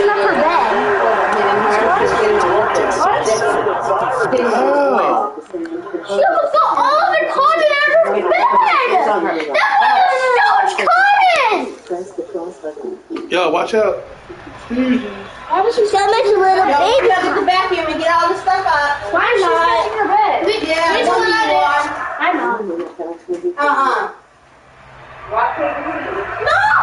enough for bed. She almost got all of her cotton out of her bed! That was so much cotton! Yo, watch out. Why was she so much little baby? You gotta get the vacuum and get all the stuff up. Why is she touching her bed? Yeah, which one you want? I'm not. No!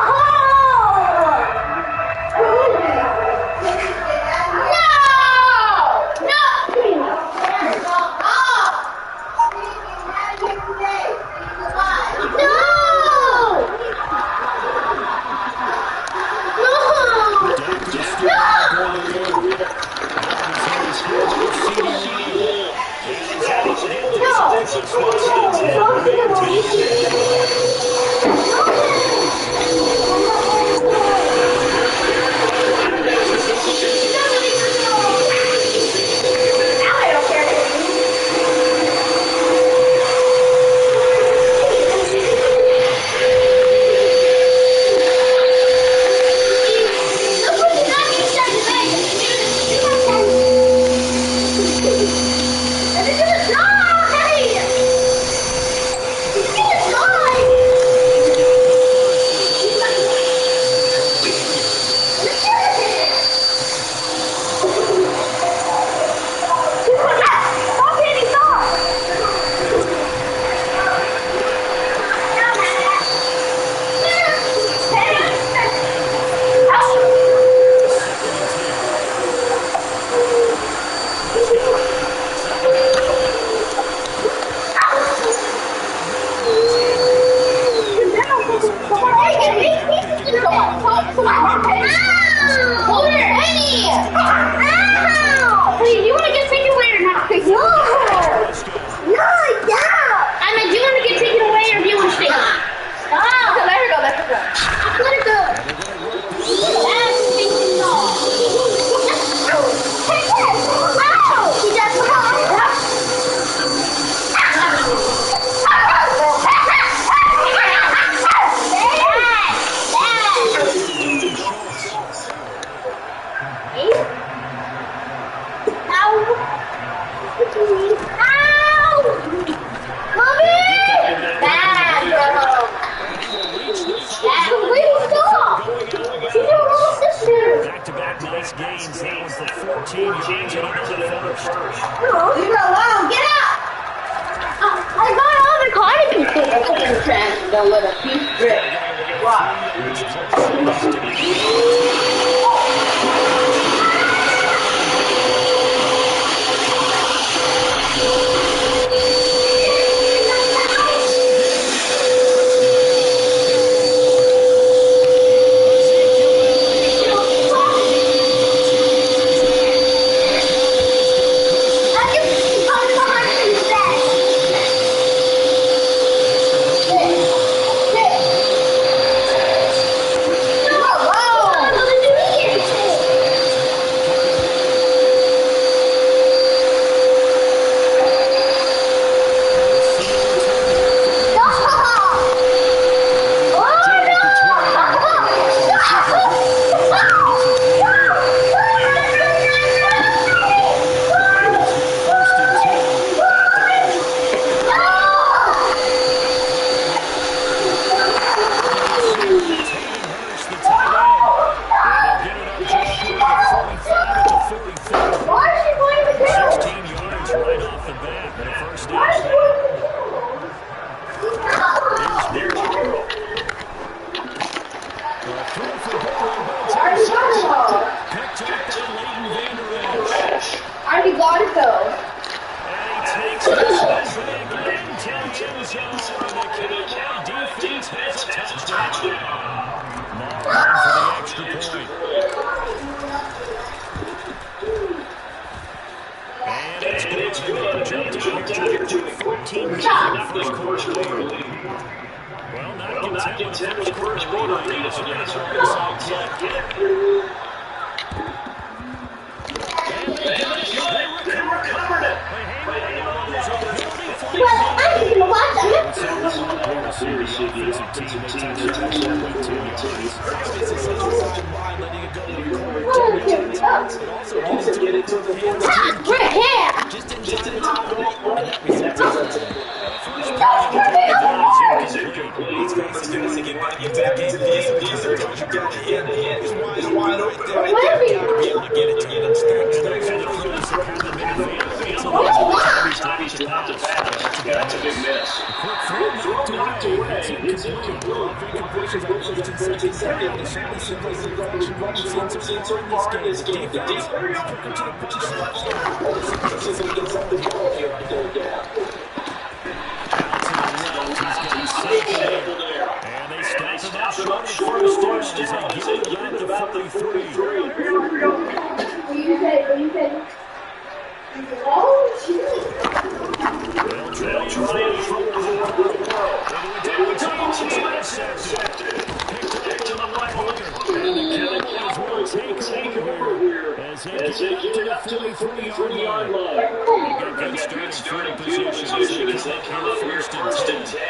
Back-to-back nice gains. That was the 14 yards and another first. Leave her alone. Get out. I got all the cotton pieces. Put it in the trash and don't let a piece drip. Watch. already got it though. And he takes it again. Intentions on the Cowboy defense has a touchdown. Martin for the extra point. And it's good. Jumped here to 14 in the first quarter. Well, not content with the first quarter lead. So that's Well, I'm just gonna watch them. Right here. That's a big miss. The quick throw knocked away. It's incomplete. Incompletions are lost in 13 seconds. Seems hard in this game. The defense took him to the position. Let's see if he gets up the ball here right there. He's got sample there. And they stop him up short of first down. They get him about the 43. What do you say? Oh, jeez. They'll try and throw the ball. Intercepted. Picked to the right hooker. And the Cowboys will take over here as they get up to the 43-yard line. They've got good starting position as they come up here first and 10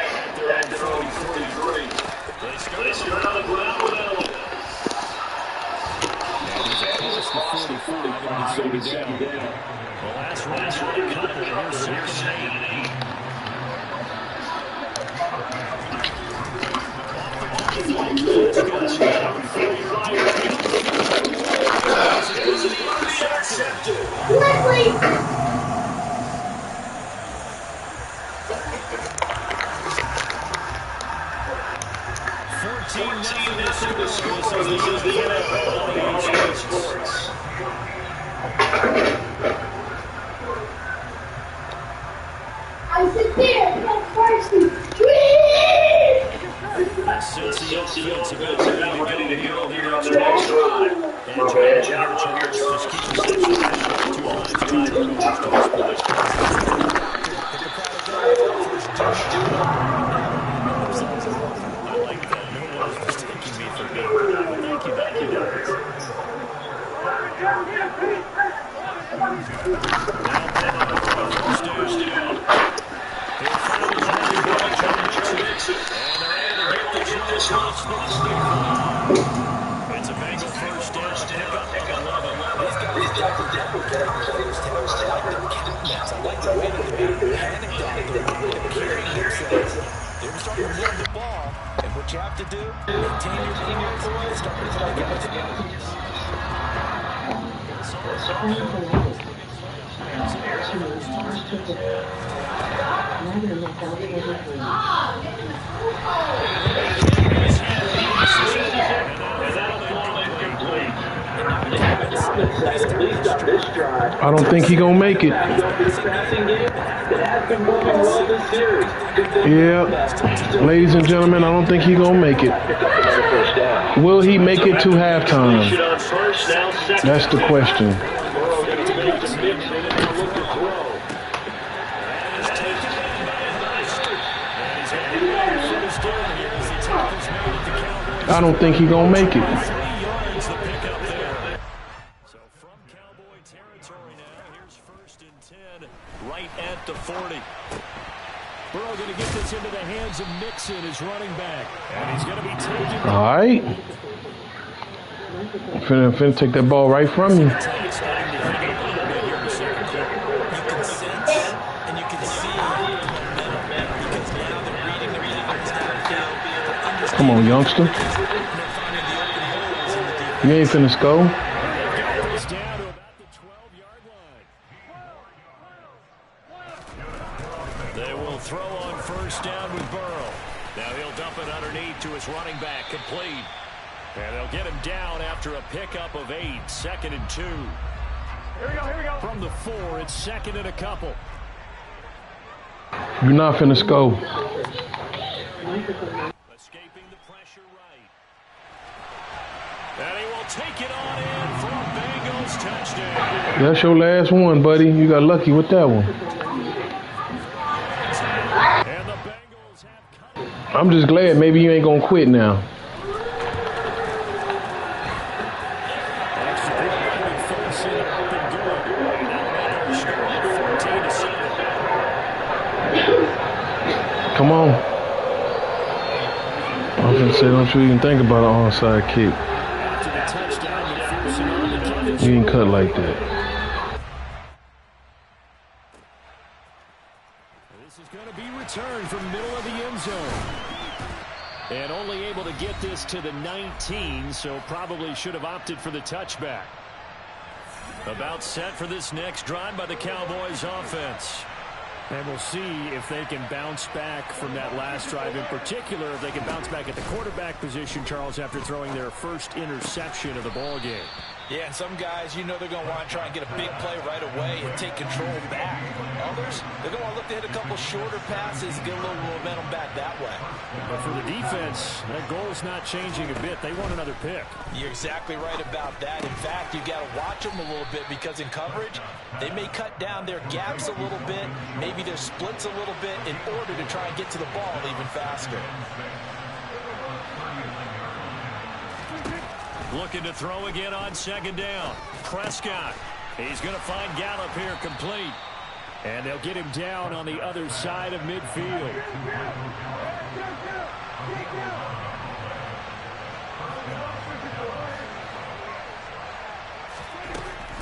at their own 43. They start on the ground with Allen. And he's across the 45 and he's second down. The last round for the couple. Here's 6 and 8. This is the NFL Sports. I sit there, that's varsity. Since the offense about ready to go here on their next drive. And John Chargers just keeps us in I like that. No one was mistaking me for being thank you. It's a Bengal first down. Pick up 11. These guys are definitely getting players to like their captains. I like the way that they're panicked on it. They're carrying themselves. They're starting to move the ball. And what you have to do, maintain your poise, start to play guys together. I don't think he gonna make it. Yeah, ladies and gentlemen, I don't think he gonna make it. Will he make it to halftime? That's the question. I don't think he gonna make it. Right at the 40. Burrow going to get this into the hands of Mixon, his running back. And he's going to be taking. All right. Finna take that ball right from you. You can sense and you can see because now they're reading the downfield. Come on, youngster. You ain't finna score. They will throw on first down with Burrow. Now he'll dump it underneath to his running back, complete. And they'll get him down after a pickup of 8, 2nd and 2. Here we go. From the 4, it's 2nd and a couple. You're not finna score. Escaping the pressure right. And he will take it on in for a Bengals touchdown. That's your last one, buddy. You got lucky with that one. And the Bengals have come. I'm just glad maybe you ain't gonna quit now. Come on. I was gonna say, don't you even think about an onside kick. After the touchdown, they're forcing on the We ain't cut like that. This is going to be returned from middle of the end zone. And only able to get this to the 19, so probably should have opted for the touchback. About set for this next drive by the Cowboys offense. And we'll see if they can bounce back from that last drive in particular, if they can bounce back at the quarterback position, Charles, after throwing their first interception of the ball game. Yeah, and some guys, you know they're going to want to try and get a big play right away and take control back. Others, they're going to look to hit a couple shorter passes and get a little momentum back that way. But for the defense, that goal is not changing a bit. They want another pick. You're exactly right about that. In fact, you've got to watch them a little bit because in coverage, they may cut down their gaps a little bit, maybe their splits a little bit in order to try and get to the ball even faster. Looking to throw again on second down. Prescott. He's going to find Gallup here complete. And they'll get him down on the other side of midfield.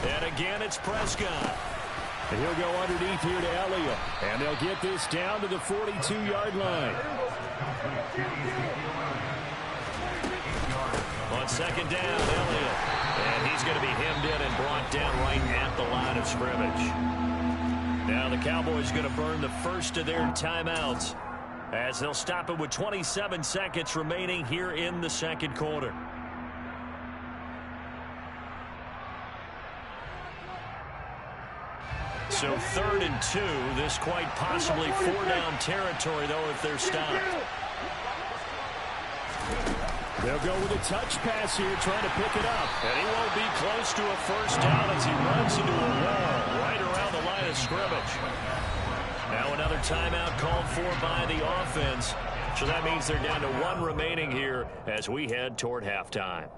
And again, it's Prescott. And he'll go underneath here to Elliott. And they'll get this down to the 42-yard line. On second down, Elliott. And he's going to be hemmed in and brought down right at the line of scrimmage. Now the Cowboys going to burn the first of their timeouts as they'll stop it with 27 seconds remaining here in the second quarter. So 3rd and 2. This quite possibly 4-down territory, though, if they're stopped. They'll go with a touch pass here, trying to pick it up. And he won't be close to a first down as he runs into a wall right around the line of scrimmage. Now another timeout called for by the offense. So that means they're down to 1 remaining here as we head toward halftime.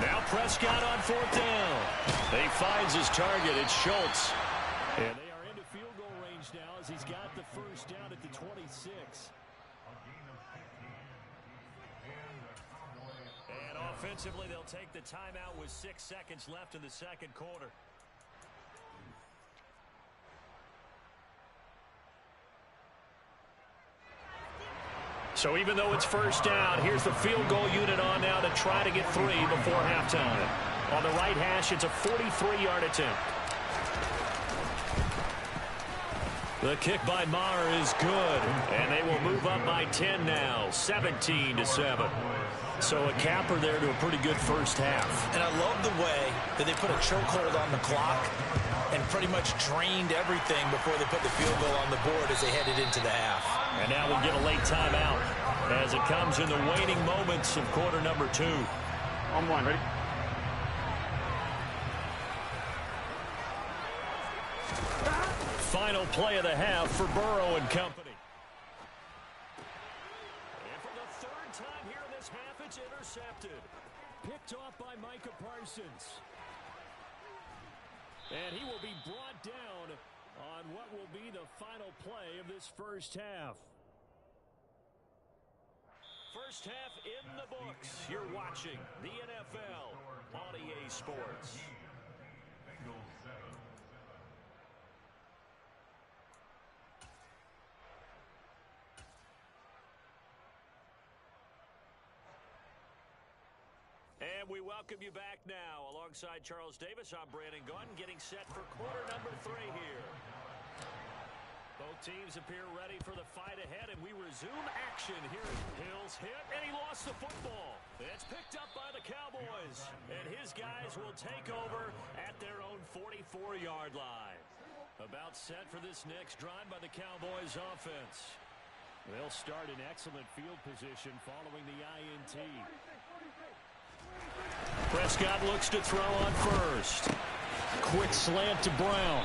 Now Prescott on 4th down. He finds his target. It's Schultz. And they are into field goal range now as he's got the first down at the 26. And offensively, they'll take the timeout with 6 seconds left in the second quarter. So even though it's first down, here's the field goal unit on now to try to get 3 before halftime. On the right hash, it's a 43-yard attempt. The kick by Maher is good, and they will move up by 10 now, 17-7. So a capper there to a pretty good first half. And I love the way that they put a chokehold on the clock and pretty much drained everything before they put the field goal on the board as they headed into the half. And now we'll get a late timeout as it comes in the waning moments of quarter number 2. On 1, ready? Final play of the half for Burrow and company. And for the 3rd time here in this half, it's intercepted. Picked off by Micah Parsons. And he will be brought down on what will be the final play of this first half. First half in the books. You're watching the NFL on EA Sports. And we welcome you back now. Alongside Charles Davis, I'm Brandon Gunn, getting set for quarter number 3 here. Both teams appear ready for the fight ahead, and we resume action here. Hill's hit, and he lost the football. It's picked up by the Cowboys, and his guys will take over at their own 44-yard line. About set for this next drive by the Cowboys offense. They'll start in excellent field position following the INT. Prescott looks to throw on first. Quick slant to Brown.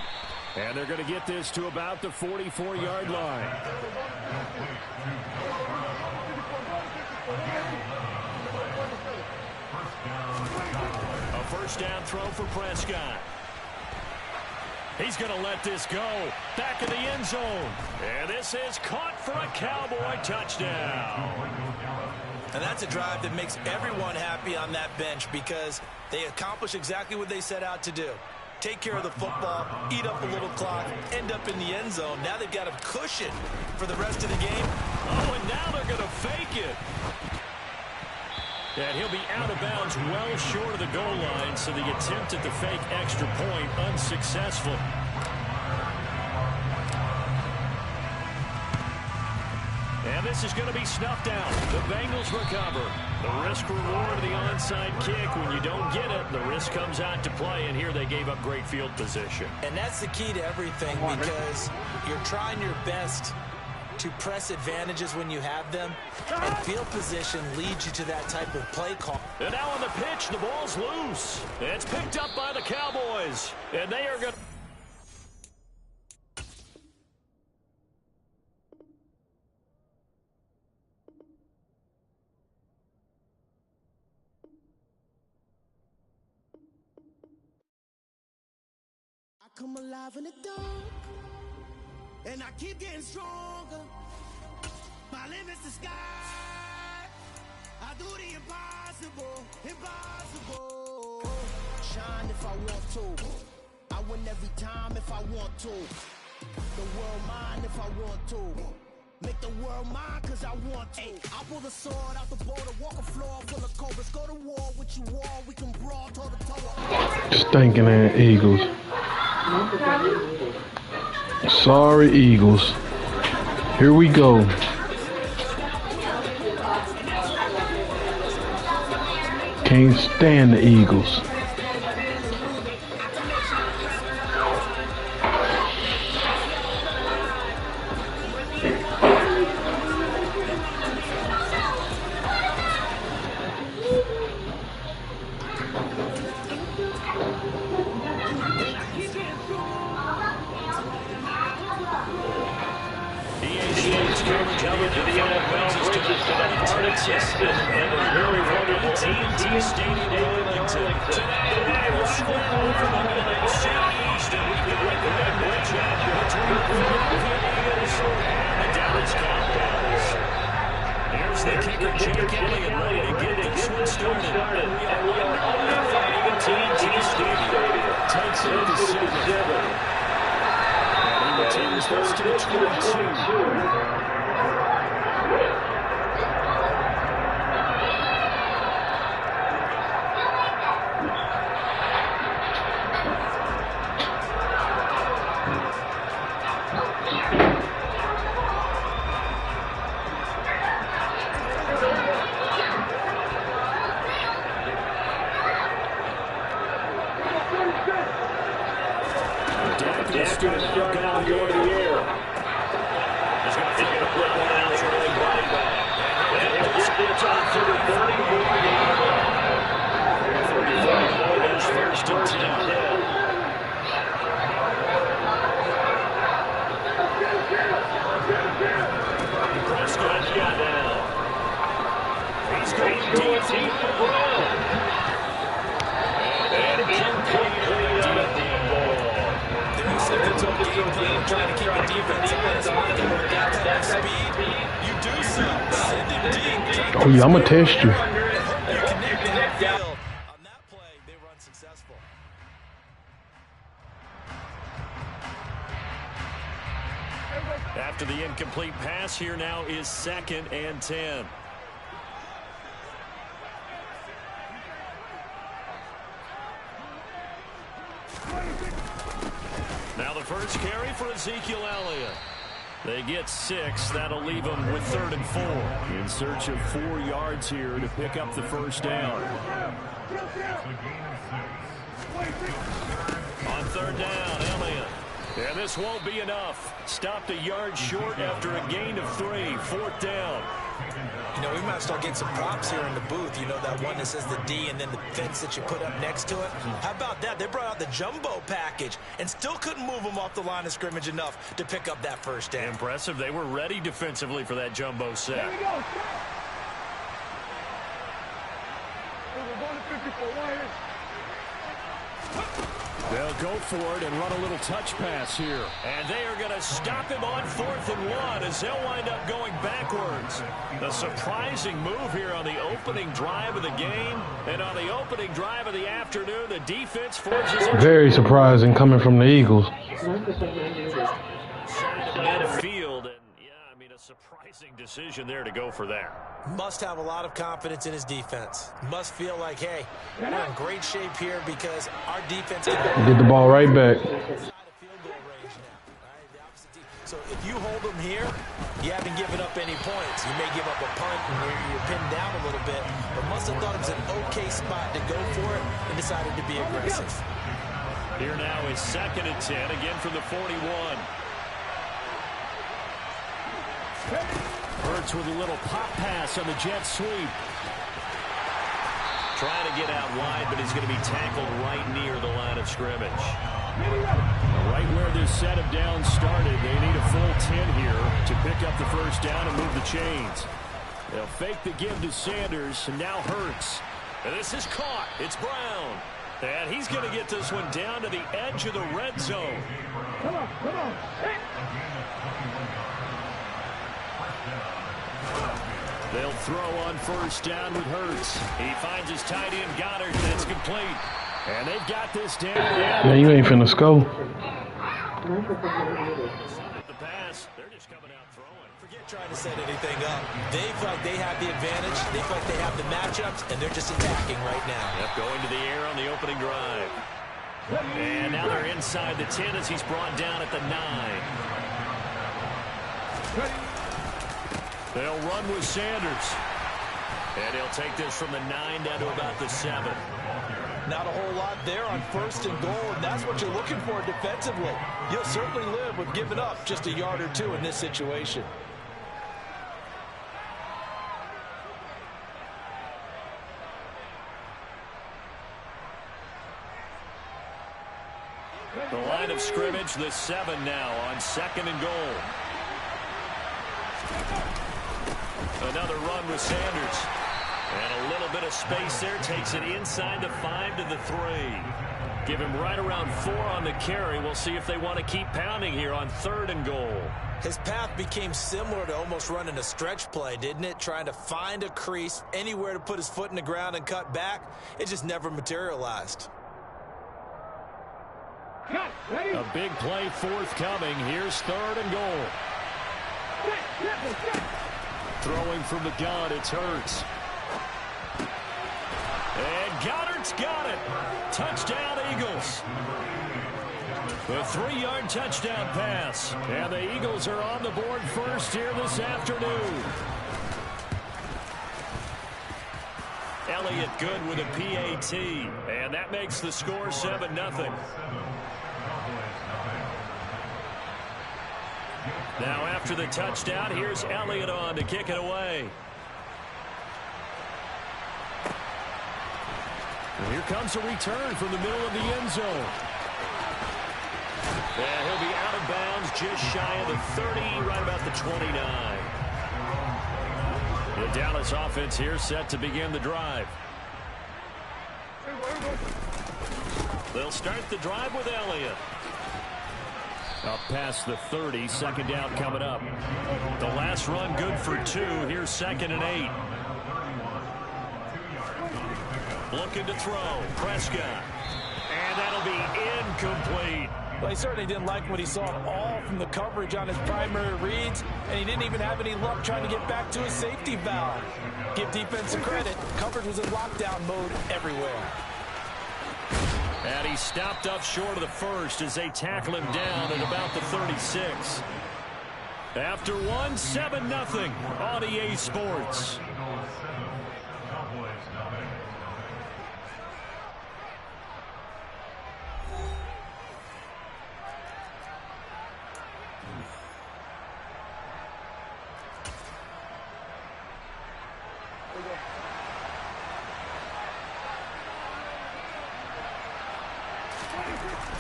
And they're going to get this to about the 44-yard line. A first down throw for Prescott. He's going to let this go. Back in the end zone. And this is caught for a Cowboy touchdown. And that's a drive that makes everyone happy on that bench because they accomplish exactly what they set out to do. Take care of the football, eat up a little clock, end up in the end zone. Now they've got a cushion for the rest of the game. Oh, and now they're going to fake it. And he'll be out of bounds well short of the goal line, so the attempt at the fake extra point unsuccessful. And this is going to be snuffed out. The Bengals recover. The risk-reward of the onside kick. When you don't get it, the risk comes out to play, and here they gave up great field position. And that's the key to everything because you're trying your best to press advantages when you have them, and field position leads you to that type of play call. And now on the pitch, the ball's loose. It's picked up by the Cowboys, and they are going to... I come alive in the dark, and I keep getting stronger. My limit's the sky. I do the impossible, impossible. Shine if I want to. I win every time if I want to. The world mine if I want to. Make the world mine cause I want to. I pull the sword out the border, walk a floor full of cobras. Go to war with you all, we can brawl toe to toe. Stinking ass Eagles. Sorry, Eagles. Here we go. Can't stand the Eagles. Oh yeah, I'm gonna test you. After the incomplete pass, here now is 2nd and 10. Now the first carry for Ezekiel Elliott. They get 6. That'll leave them with 3rd and 4. In search of 4 yards here to pick up the first down. On 3rd down, Elliott. And this won't be enough. Stopped a yard short after a gain of 3. 4th down. You know, we might start getting some props here in the booth. You know, that one that says the D and then the fence that you put up next to it. How about that? They brought out the jumbo package and still couldn't move them off the line of scrimmage enough to pick up that first down. Impressive. They were ready defensively for that jumbo set. Here we go. We're going to 50 for 1. They'll go for it and run a little touch pass here. And they are going to stop him on 4th and 1 as they'll wind up going backwards. A surprising move here on the opening drive of the game. And on the opening drive of the afternoon, the defense forces it. Very surprising coming from the Eagles. Midfield, and yeah, I mean, a surprising decision there to go for that. Must have a lot of confidence in his defense. Must feel like, hey, we're in great shape here because our defense can Get the ball right back. So if you hold them here, you haven't given up any points. You may give up a punt and you're pinned down a little bit, but must have thought it was an okay spot to go for it and decided to be aggressive. Here now is 2nd and 10, again from the 41. Hurts with a little pop pass on the jet sweep. Trying to get out wide, but he's going to be tackled right near the line of scrimmage. Right where this set of downs started, they need a full 10 here to pick up the first down and move the chains. They'll fake the give to Sanders, and now Hurts. And this is caught. It's Brown. And he's going to get this one down to the edge of the red zone. Come on. Hey. They'll throw on first down with Hurts. He finds his tight end Goddard, and it's complete. And they've got this down. Man, you ain't finna score. The pass, they're just coming out throwing. Forget trying to set anything up. They feel like they have the advantage. They feel like they have the matchups, and they're just attacking right now. Yep, going to the air on the opening drive. And now they're inside the 10 as he's brought down at the 9. They'll run with Sanders. And he'll take this from the 9 down to about the 7. Not a whole lot there on 1st and goal, and that's what you're looking for defensively. You'll certainly live with giving up just a yard or two in this situation. The line of scrimmage, the 7 now on 2nd and goal. Another run with Sanders. And a little bit of space there. Takes it inside the 5 to the 3. Give him right around 4 on the carry. We'll see if they want to keep pounding here on 3rd and goal. His path became similar to almost running a stretch play, didn't it? Trying to find a crease, anywhere to put his foot in the ground and cut back. It just never materialized. A big play forthcoming. Here's 3rd and goal. Throwing from the gun, it's Hurts. And Goddard's got it. Touchdown, Eagles. A 3-yard touchdown pass. And the Eagles are on the board first here this afternoon. Elliott good with a PAT. And that makes the score 7-0. Now after the touchdown, here's Elliott on to kick it away. And here comes a return from the middle of the end zone. And he'll be out of bounds just shy of the 30, right about the 29. The Dallas offense here set to begin the drive. They'll start the drive with Elliott. Up past the 30, 2nd down coming up. The last run good for 2. Here's 2nd and 8. Looking to throw. Prescott. And that'll be incomplete. Well, he certainly didn't like what he saw at all from the coverage on his primary reads, and he didn't even have any luck trying to get back to his safety valve. Give defense credit. Coverage was in lockdown mode everywhere. And he stopped up short of the 1st as they tackle him down at about the 36. After one, 7-0 on EA Sports.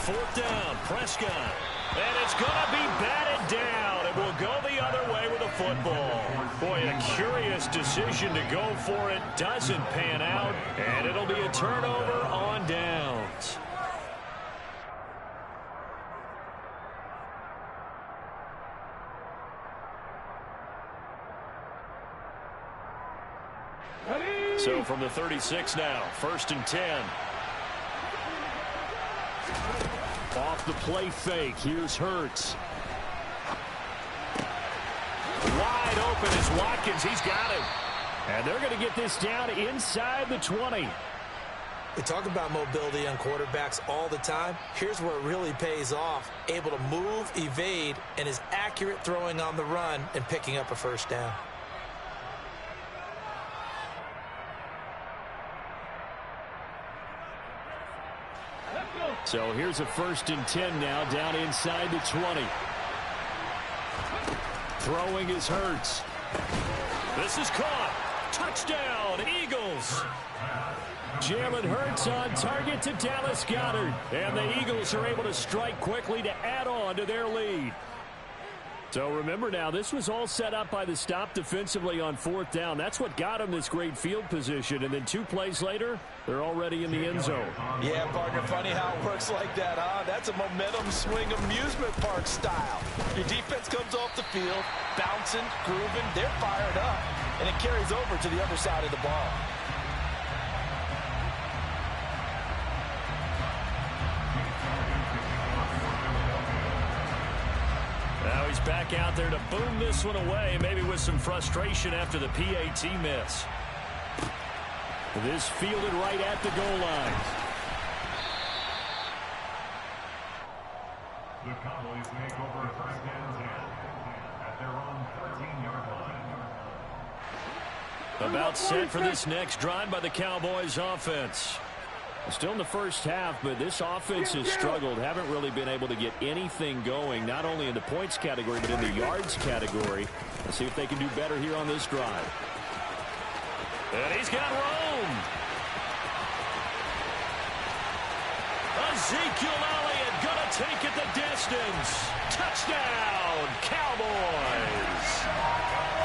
Fourth down, Prescott. And it's going to be batted down. It will go the other way with a football. Boy, a curious decision to go for it. Doesn't pan out. And it'll be a turnover on downs. So from the 36 now, 1st and 10. Off the play fake. Here's Hurts. Wide open is Watkins. He's got it. And they're going to get this down inside the 20. We talk about mobility on quarterbacks all the time. Here's where it really pays off. Able to move, evade, and is accurate throwing on the run and picking up a first down. So here's a 1st and 10 now, down inside the 20. Throwing is Hurts. This is caught. Touchdown, Eagles. Jalen Hurts on target to Dallas Goedert. And the Eagles are able to strike quickly to add on to their lead. So remember now, this was all set up by the stop defensively on 4th down. That's what got them this great field position. And then 2 plays later, they're already in the end zone. Yeah, partner, funny how it works like that, huh? That's a momentum swing amusement park style. Your defense comes off the field, bouncing, grooving, they're fired up, and it carries over to the other side of the ball. Now he's back out there to boom this one away, maybe with some frustration after the PAT miss. This fielded right at the goal line. The Cowboys make over 1st and 10 at their own 13-yard line. About set for this next drive by the Cowboys offense. Still in the first half, but this offense has struggled. Haven't really been able to get anything going, not only in the points category, but in the yards category. Let's see if they can do better here on this drive. And he's got room. Ezekiel Elliott gonna take it the distance. Touchdown, Cowboys.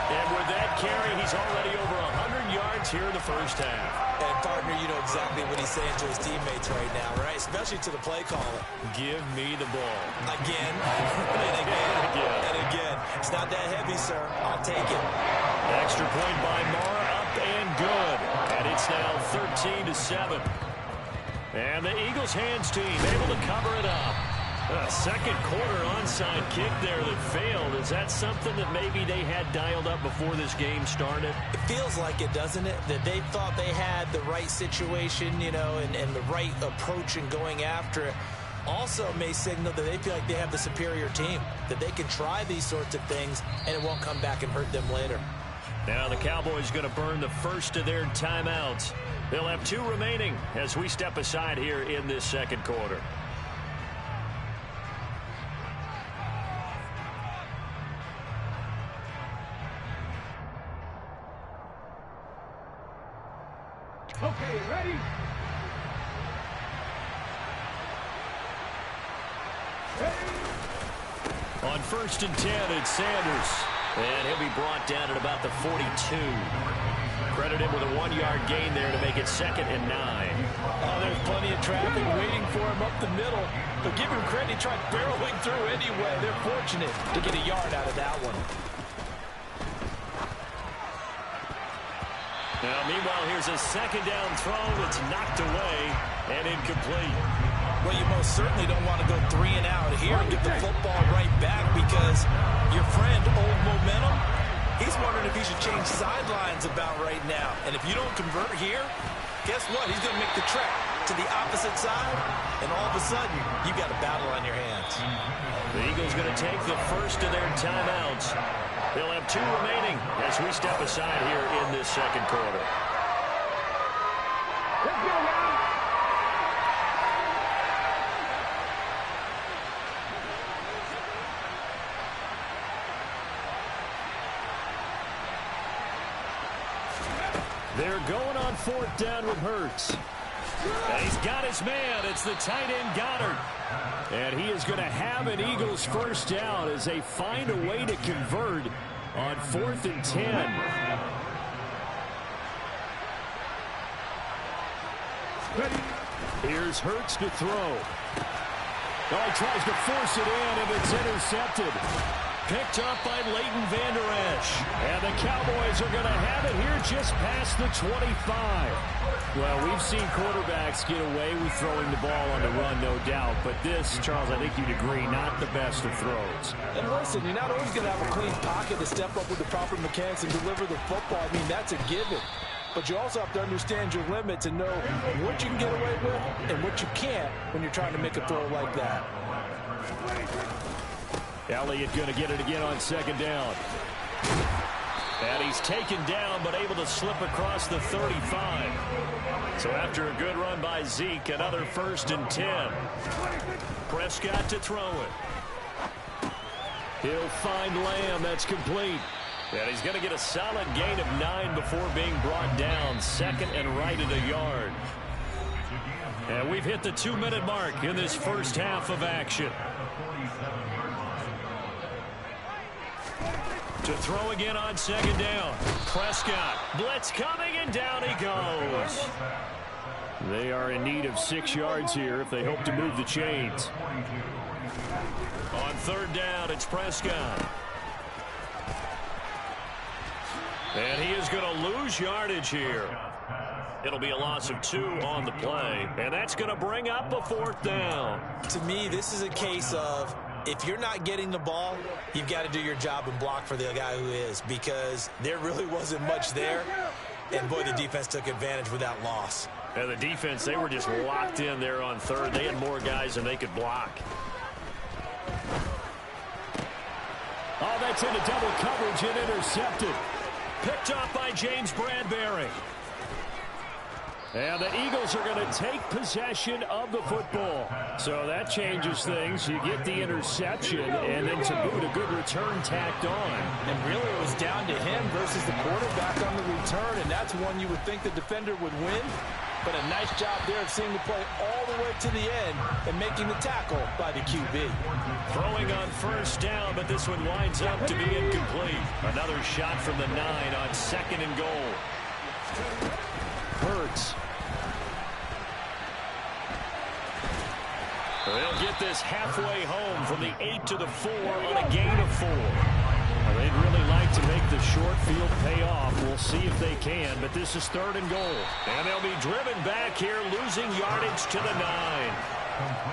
And with that carry, he's already over 100 yards here in the first half. And partner, you know exactly what he's saying to his teammates right now, right? Especially to the play caller. Give me the ball. Again, and again, and again. It's not that heavy, sir. I'll take it. Extra point by Marr, up and good. And it's now 13-7. And the Eagles hands team able to cover it up. A second quarter onside kick there that failed. Is that something that maybe they had dialed up before this game started? It feels like it, doesn't it? That they thought they had the right situation, you know, and the right approach in going after it. Also may signal that they feel like they have the superior team, that they can try these sorts of things and it won't come back and hurt them later. Now the Cowboys going to burn the first of their timeouts. They'll have 2 remaining as we step aside here in this second quarter. Okay, ready? On 1st and 10, it's Sanders. And he'll be brought down at about the 42. Credit him with a 1-yard gain there to make it 2nd and 9. Oh, there's plenty of traffic waiting for him up the middle. But give him credit, he tried barreling through anyway. They're fortunate to get a yard out of that one. Now, meanwhile, here's a 2nd down throw that's knocked away and incomplete. Well, you most certainly don't want to go 3 and out here and get the football right back because your friend, Old Momentum, he's wondering if he should change sidelines about right now. And if you don't convert here, guess what? He's going to make the trek to the opposite side, and all of a sudden, you've got a battle on your hands. The Eagles going to take the first of their timeouts. They'll have 2 remaining as we step aside here in this second quarter. Let's go, man. They're going on 4th down with Hurts. And he's got his man. It's the tight end Goddard. And he is going to have an Eagles first down as they find a way to convert on 4th and 10. Here's Hurts to throw. Oh, he tries to force it in, and it's intercepted. Picked up by Leighton Vander Esch. And the Cowboys are going to have it here just past the 25. Well, we've seen quarterbacks get away with throwing the ball on the run, no doubt. But this, Charles, I think you'd agree, not the best of throws. And listen, you're not always going to have a clean pocket to step up with the proper mechanics and deliver the football. I mean, that's a given. But you also have to understand your limits and know what you can get away with and what you can't when you're trying to make a throw like that. Elliott going to get it again on second down. And he's taken down, but able to slip across the 35. So after a good run by Zeke, another 1st and 10. Prescott to throw it. He'll find Lamb. That's complete. And he's going to get a solid gain of 9 before being brought down. 2nd and right at a yard. And we've hit the 2-minute mark in this first half of action. To throw again on second down. Prescott. Blitz coming, and down he goes. They are in need of 6 yards here if they hope to move the chains. On third down, it's Prescott. And he is going to lose yardage here. It'll be a loss of 2 on the play. And that's going to bring up a 4th down. To me, this is a case of if you're not getting the ball, you've got to do your job and block for the guy who is, because there really wasn't much there. And, boy, the defense took advantage with that loss. And the defense, they were just locked in there on third. They had more guys than they could block. Oh, that's into double coverage and intercepted. Picked off by James Bradbury. And the Eagles are going to take possession of the football. So that changes things. You get the interception, and then to boot, a good return tacked on. And really it was down to him versus the quarterback on the return, and that's one you would think the defender would win. But a nice job there of seeing the play all the way to the end and making the tackle by the QB. Throwing on first down, but this one winds up to be incomplete. Another shot from the 9 on 2nd and goal. Hurts. They'll get this halfway home from the 8 to the 4 on a gain of 4. They'd really like to make the short field pay off. We'll see if they can, but this is 3rd and goal. And they'll be driven back here, losing yardage to the 9.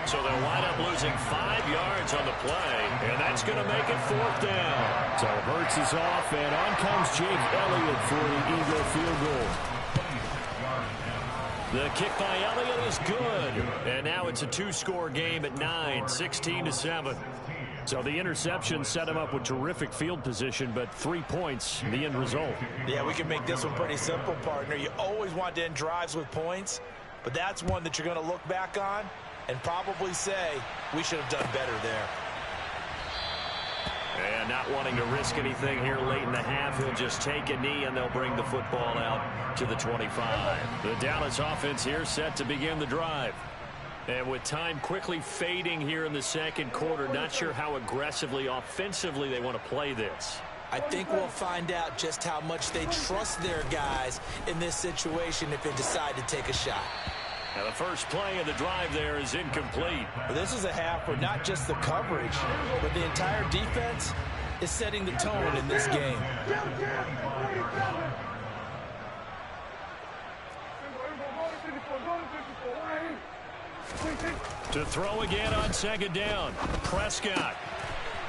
So they'll wind up losing 5 yards on the play, and that's going to make it 4th down. So Hurts is off, and on comes Jake Elliott for the Eagle field goal. The kick by Elliott is good. And now it's a 2-score game at 9, 16-7. So the interception set him up with terrific field position, but 3 points, the end result. Yeah, we can make this one pretty simple, partner. You always want to end drives with points, but that's one that you're going to look back on and probably say, we should have done better there. And not wanting to risk anything here late in the half, he'll just take a knee, and they'll bring the football out to the 25. The Dallas offense here set to begin the drive. And with time quickly fading here in the second quarter, not sure how aggressively, offensively they want to play this. I think we'll find out just how much they trust their guys in this situation if they decide to take a shot. Now the first play of the drive there is incomplete. But this is a half where not just the coverage, but the entire defense is setting the tone in this game. To throw again on second down. Prescott.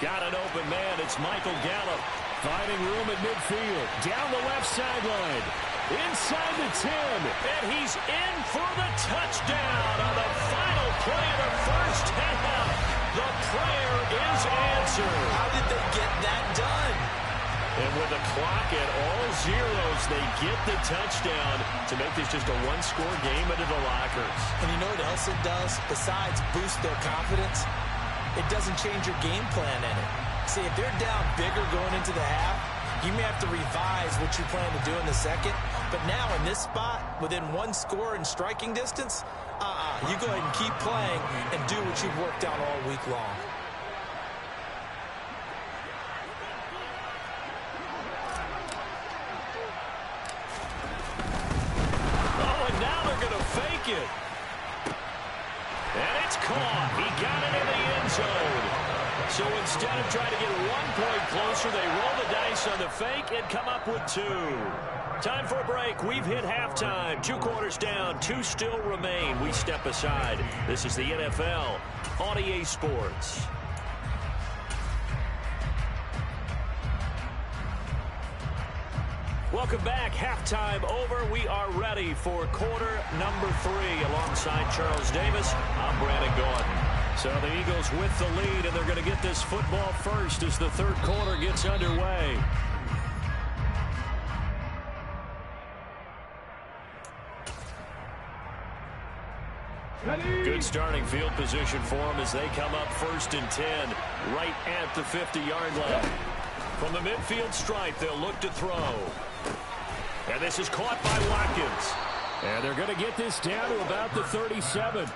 Got an open man. It's Michael Gallup. Finding room at midfield. Down the left sideline. Inside the 10. And he's in for the touchdown on the final play of the first half. The prayer is answered. How did they get that done? And with the clock at all zeros, they get the touchdown to make this just a one-score game into the lockers. And you know what else it does? Besides boost their confidence, it doesn't change your game plan in it. See, if they're down bigger going into the half, you may have to revise what you plan to do in the second. But now in this spot, within one score and striking distance, you go ahead and keep playing and do what you've worked on all week long. It. And it's caught. He got it in the end zone. So instead of trying to get 1 point closer, they roll the dice on the fake and come up with 2. Time for a break. We've hit halftime. 2 quarters down. 2 still remain. We step aside. This is the NFL on EA Sports. Welcome back. Halftime over. We are ready for quarter number 3. Alongside Charles Davis, I'm Brandon Gordon. So the Eagles with the lead, and they're going to get this football first as the third quarter gets underway. Good starting field position for them as they come up 1st and 10, right at the 50-yard line. From the midfield stripe, they'll look to throw. And this is caught by Watkins. And they're going to get this down to about the 37.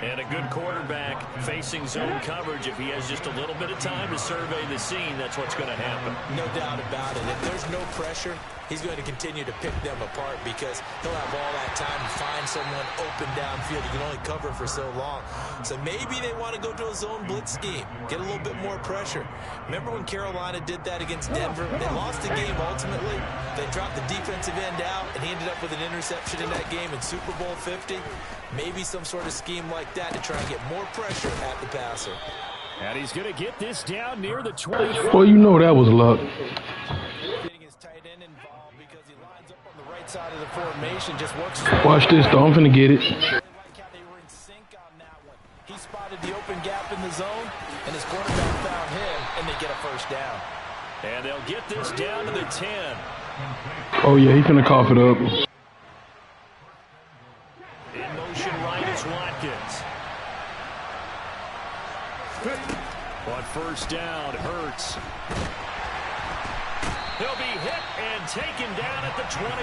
And a good quarterback facing zone coverage. If he has just a little bit of time to survey the scene, that's what's going to happen. No doubt about it. If there's no pressure, he's going to continue to pick them apart because he'll have all that time to find someone open downfield. You can only cover for so long. So maybe they want to go to a zone blitz scheme, get a little bit more pressure. Remember when Carolina did that against Denver? They lost the game ultimately. They dropped the defensive end out, and he ended up with an interception in that game in Super Bowl 50. Maybe some sort of scheme like that to try and get more pressure at the passer. And he's going to get this down near the 20. Well, you know that was luck. Getting his tight end involved because he lines up on the right side of the formation, just works. Watch this, though. I'm finna get it. I like how they were in sync on that one. He spotted the open gap in the zone, and his quarterback found him, and they get a first down. And they'll get this down to the 10. Oh, yeah, he finna cough it up. In motion right is Watkins. On 1st down, Hurts. He'll be hit and taken down at the 21.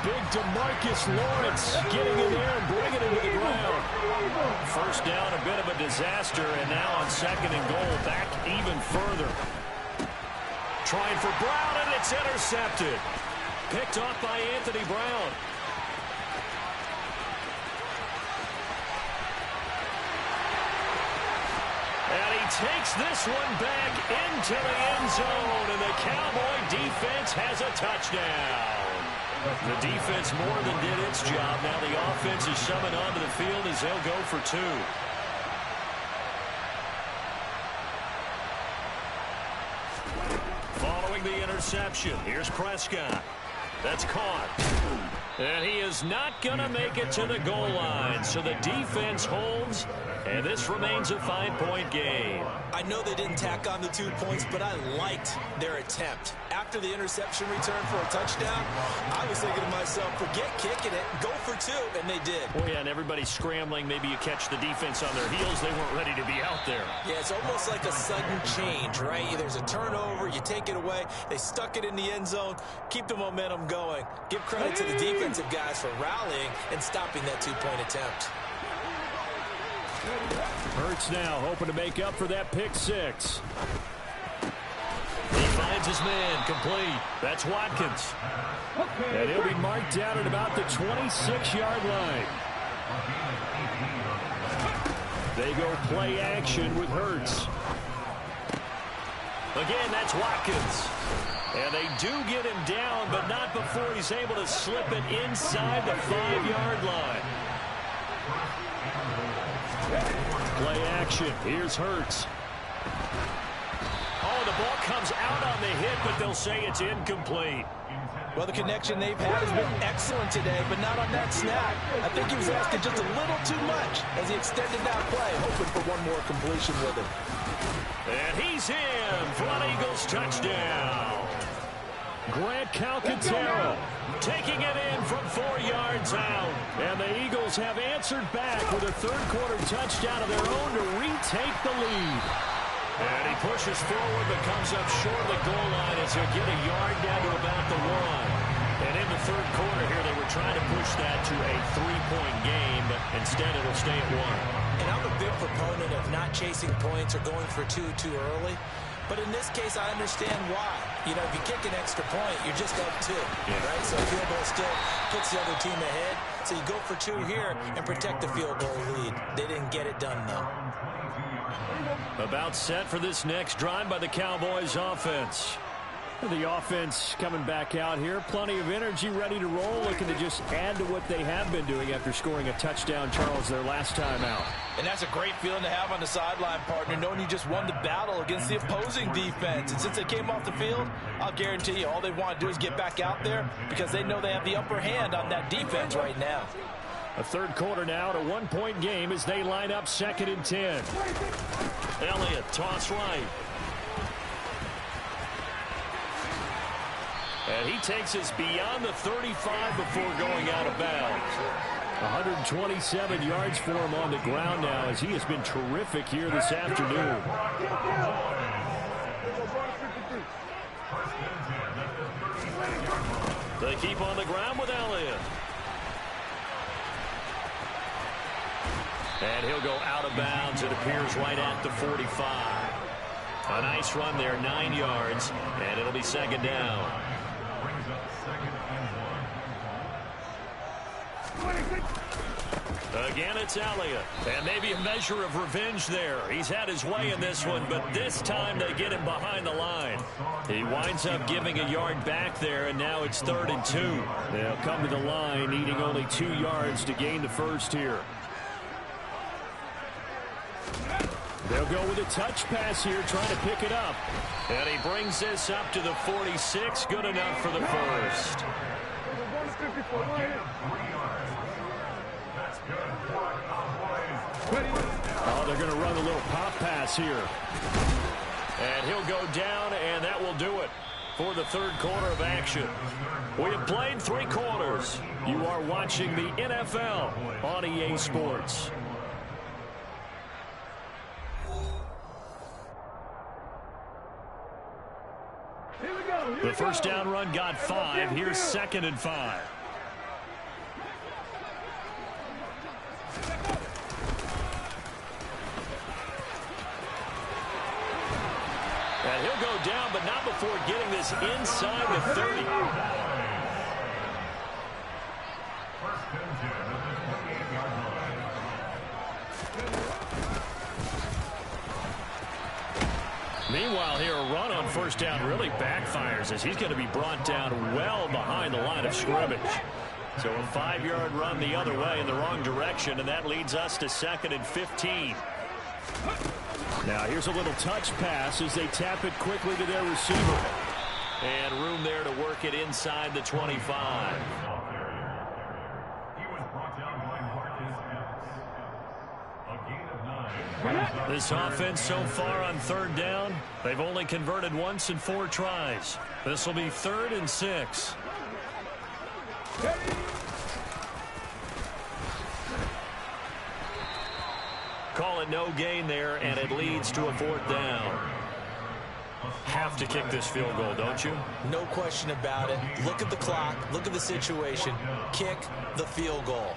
Big DeMarcus Lawrence getting in there and bringing him to the ground. 1st down, a bit of a disaster, and now on 2nd and goal, back even further. Trying for Brown, and it's intercepted. Picked off by Anthony Brown. And he takes this one back into the end zone, and the Cowboy defense has a touchdown. The defense more than did its job. Now the offense is summoned onto the field as they'll go for 2. Following the interception, here's Prescott. That's caught. And he is not going to make it to the goal line. So the defense holds, and this remains a 5-point game. I know they didn't tack on the 2 points, but I liked their attempt. After the interception return for a touchdown, I was thinking to myself, forget kicking it, go for 2, and they did. Oh, yeah, and everybody's scrambling. Maybe you catch the defense on their heels. They weren't ready to be out there. Yeah, it's almost like a sudden change, right? There's a turnover, you take it away, they stuck it in the end zone, keep the momentum going. Give credit to the defensive guys for rallying and stopping that 2-point attempt. Hurts now hoping to make up for that pick 6. He finds his man complete. That's Watkins. And he'll be marked down at about the 26-yard line. They go play action with Hurts. Again, that's Watkins. And they do get him down, but not before he's able to slip it inside the 5-yard line. Play action. Here's Hurts. Oh, the ball comes out on the hit, but they'll say it's incomplete. Well, the connection they've had has been excellent today, but not on that snap. I think he was asking just a little too much as he extended that play, hoping for one more completion with him. And he's in for an Eagles touchdown. Grant Calcaterra taking it in from 4 yards out. And the Eagles have answered back with a third-quarter touchdown of their own to retake the lead. And he pushes forward but comes up short of the goal line as he'll get a yard down to about the 1. And in the third quarter here, they were trying to push that to a 3-point game, but instead it'll stay at 1. And I'm a big proponent of not chasing points or going for 2 too early. But in this case, I understand why. You know, if you kick an extra point, you're just up 2, right? So a field goal still puts the other team ahead. So you go for 2 here and protect the field goal lead. They didn't get it done, though. About set for this next drive by the Cowboys offense. The offense coming back out here. Plenty of energy, ready to roll, looking to just add to what they have been doing after scoring a touchdown, Charles, their last time out. And that's a great feeling to have on the sideline, partner, knowing you just won the battle against the opposing defense. And since they came off the field, I'll guarantee you all they want to do is get back out there because they know they have the upper hand on that defense right now. A third quarter now, at a one-point game as they line up 2nd and 10. Elliott, toss right. And he takes us beyond the 35 before going out of bounds. 127 yards for him on the ground now as he has been terrific here this afternoon. They keep on the ground with Elliott. And he'll go out of bounds, it appears, right at the 45. A nice run there, 9 yards, and it'll be 2nd down. Again, it's Elliott, and maybe a measure of revenge there. He's had his way in this one, but this time they get him behind the line. He winds up giving a yard back there, and now it's 3rd and 2. They'll come to the line, needing only 2 yards to gain the first here. They'll go with a touch pass here, trying to pick it up. And he brings this up to the 46. Good enough for the first. Oh, they're going to run a little pop pass here. And he'll go down, and that will do it for the third quarter of action. We have played 3 quarters. You are watching the NFL on EA Sports. The first down run got 5. Here's 2nd and 5. And he'll go down, but not before getting this inside the 30. Meanwhile, here a run on first down really backfires as he's going to be brought down well behind the line of scrimmage. So a 5-yard run the other way in the wrong direction, and that leads us to 2nd and 15. Now here's a little touch pass as they tap it quickly to their receiver. And room there to work it inside the 25. This offense so far on 3rd down, they've only converted once in 4 tries. This will be 3rd and 6. Call it no gain there, and it leads to a 4th down. Have to kick this field goal, don't you? No question about it. Look at the clock. Look at the situation. Kick the field goal.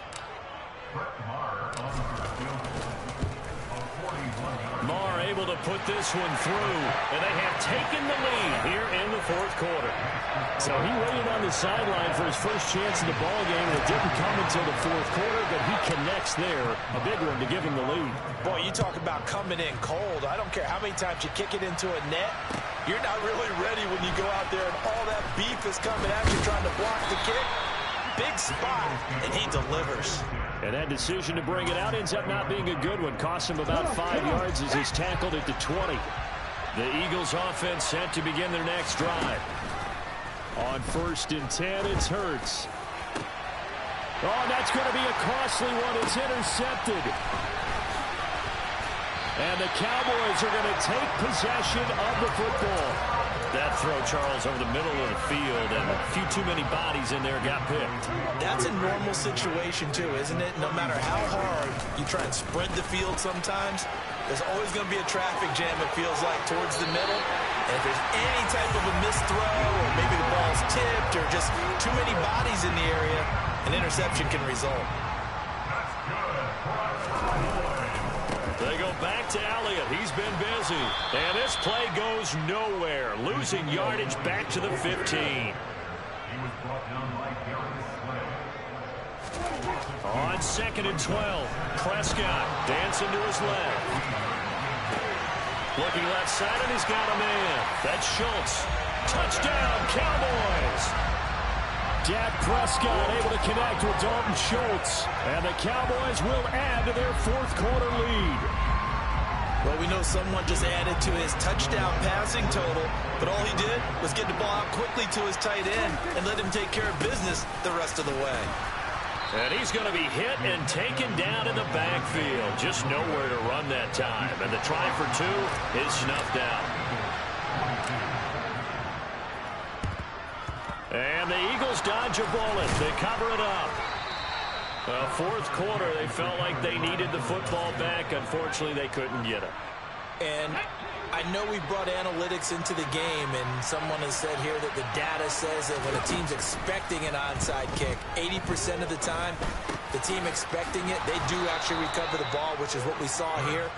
Marr able to put this one through, and they have taken the lead here in the 4th quarter. So he waited on the sideline for his first chance in the ballgame, and it didn't come until the 4th quarter, but he connects there. A big one to give him the lead. Boy, you talk about coming in cold. I don't care how many times you kick it into a net. You're not really ready when you go out there and all that beef is coming at you trying to block the kick. Big spot, and he delivers. And that decision to bring it out ends up not being a good one. Costs him about 5 yards as he's tackled at the 20. The Eagles offense set to begin their next drive. On 1st and 10, it's Hurts. Oh, that's going to be a costly one. It's intercepted. And the Cowboys are going to take possession of the football. That throw, Charles, over the middle of the field, and a few too many bodies in there got picked. That's a normal situation, too, isn't it? No matter how hard you try and spread the field sometimes, there's always going to be a traffic jam, it feels like, towards the middle. And if there's any type of a missed throw, or maybe the ball's tipped, or just too many bodies in the area, an interception can result. They go back to Elliott. He's been busy. And this play goes nowhere. Losing yardage back to the 15. On 2nd and 12, Prescott dancing to his left. Looking left side, and he's got a man. That's Schultz. Touchdown, Cowboys. Dak Prescott able to connect with Dalton Schultz. And the Cowboys will add to their fourth quarter lead. Well, we know someone just added to his touchdown passing total, but all he did was get the ball out quickly to his tight end and let him take care of business the rest of the way. And he's going to be hit and taken down in the backfield. Just nowhere to run that time. And the try for two is snuffed out. And the Eagles dodge a bullet. They cover it up. Fourth quarter, they felt like they needed the football back. Unfortunately, they couldn't get it. And I know we brought analytics into the game, and someone has said here that the data says that when a team's expecting an onside kick, 80% of the time, the team expecting it, they do actually recover the ball, which is what we saw here.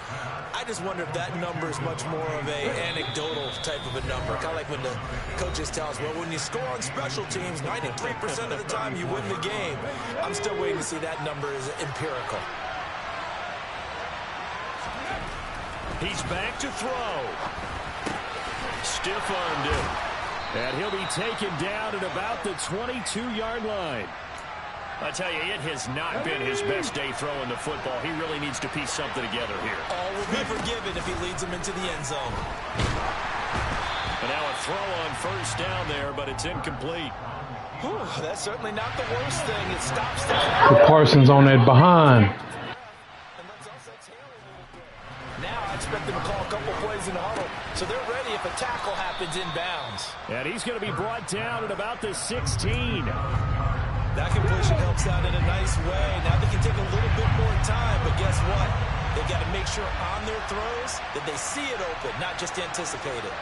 I just wonder if that number is much more of a anecdotal type of a number. Kind of like when the coaches tell us, well, when you score on special teams, 93% of the time you win the game. I'm still waiting to see that number is empirical. He's back to throw. Stiff-armed him. And he'll be taken down at about the 22-yard line. I tell you, it has not been his best day throwing the football. He really needs to piece something together here. All will be forgiven if he leads him into the end zone. And now a throw on first down there, but it's incomplete. Whew, that's certainly not the worst thing. It stops the Parsons on that behind. Now I expect them to call a couple plays in the huddle, so they're ready if a tackle happens inbounds. And he's going to be brought down at about the 16. That completion helps out in a nice way. Now they can take a little bit more time, but guess what? They've got to make sure on their throws that they see it open, not just anticipate it.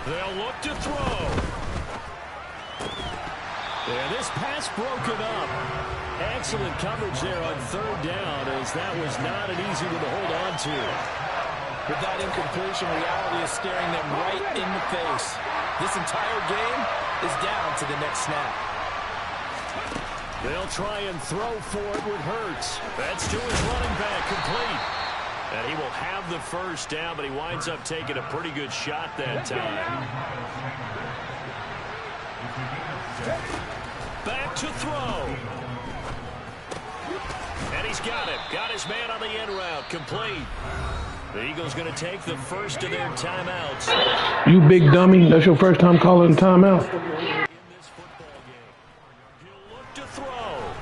They'll look to throw. And this pass broken up. Excellent coverage there on third down, as that was not an easy one to hold on to. With that incompletion, reality is staring them right in the face. This entire game is down to the next snap. They'll try and throw for it with Hurts. That's to his running back, complete. And he will have the first down, but he winds up taking a pretty good shot that time. Back to throw. And he's got it. Got his man on the end route, complete. The Eagles going to take the first of their timeouts. You big dummy. That's your first time calling timeout. In this football game, he'll look to throw.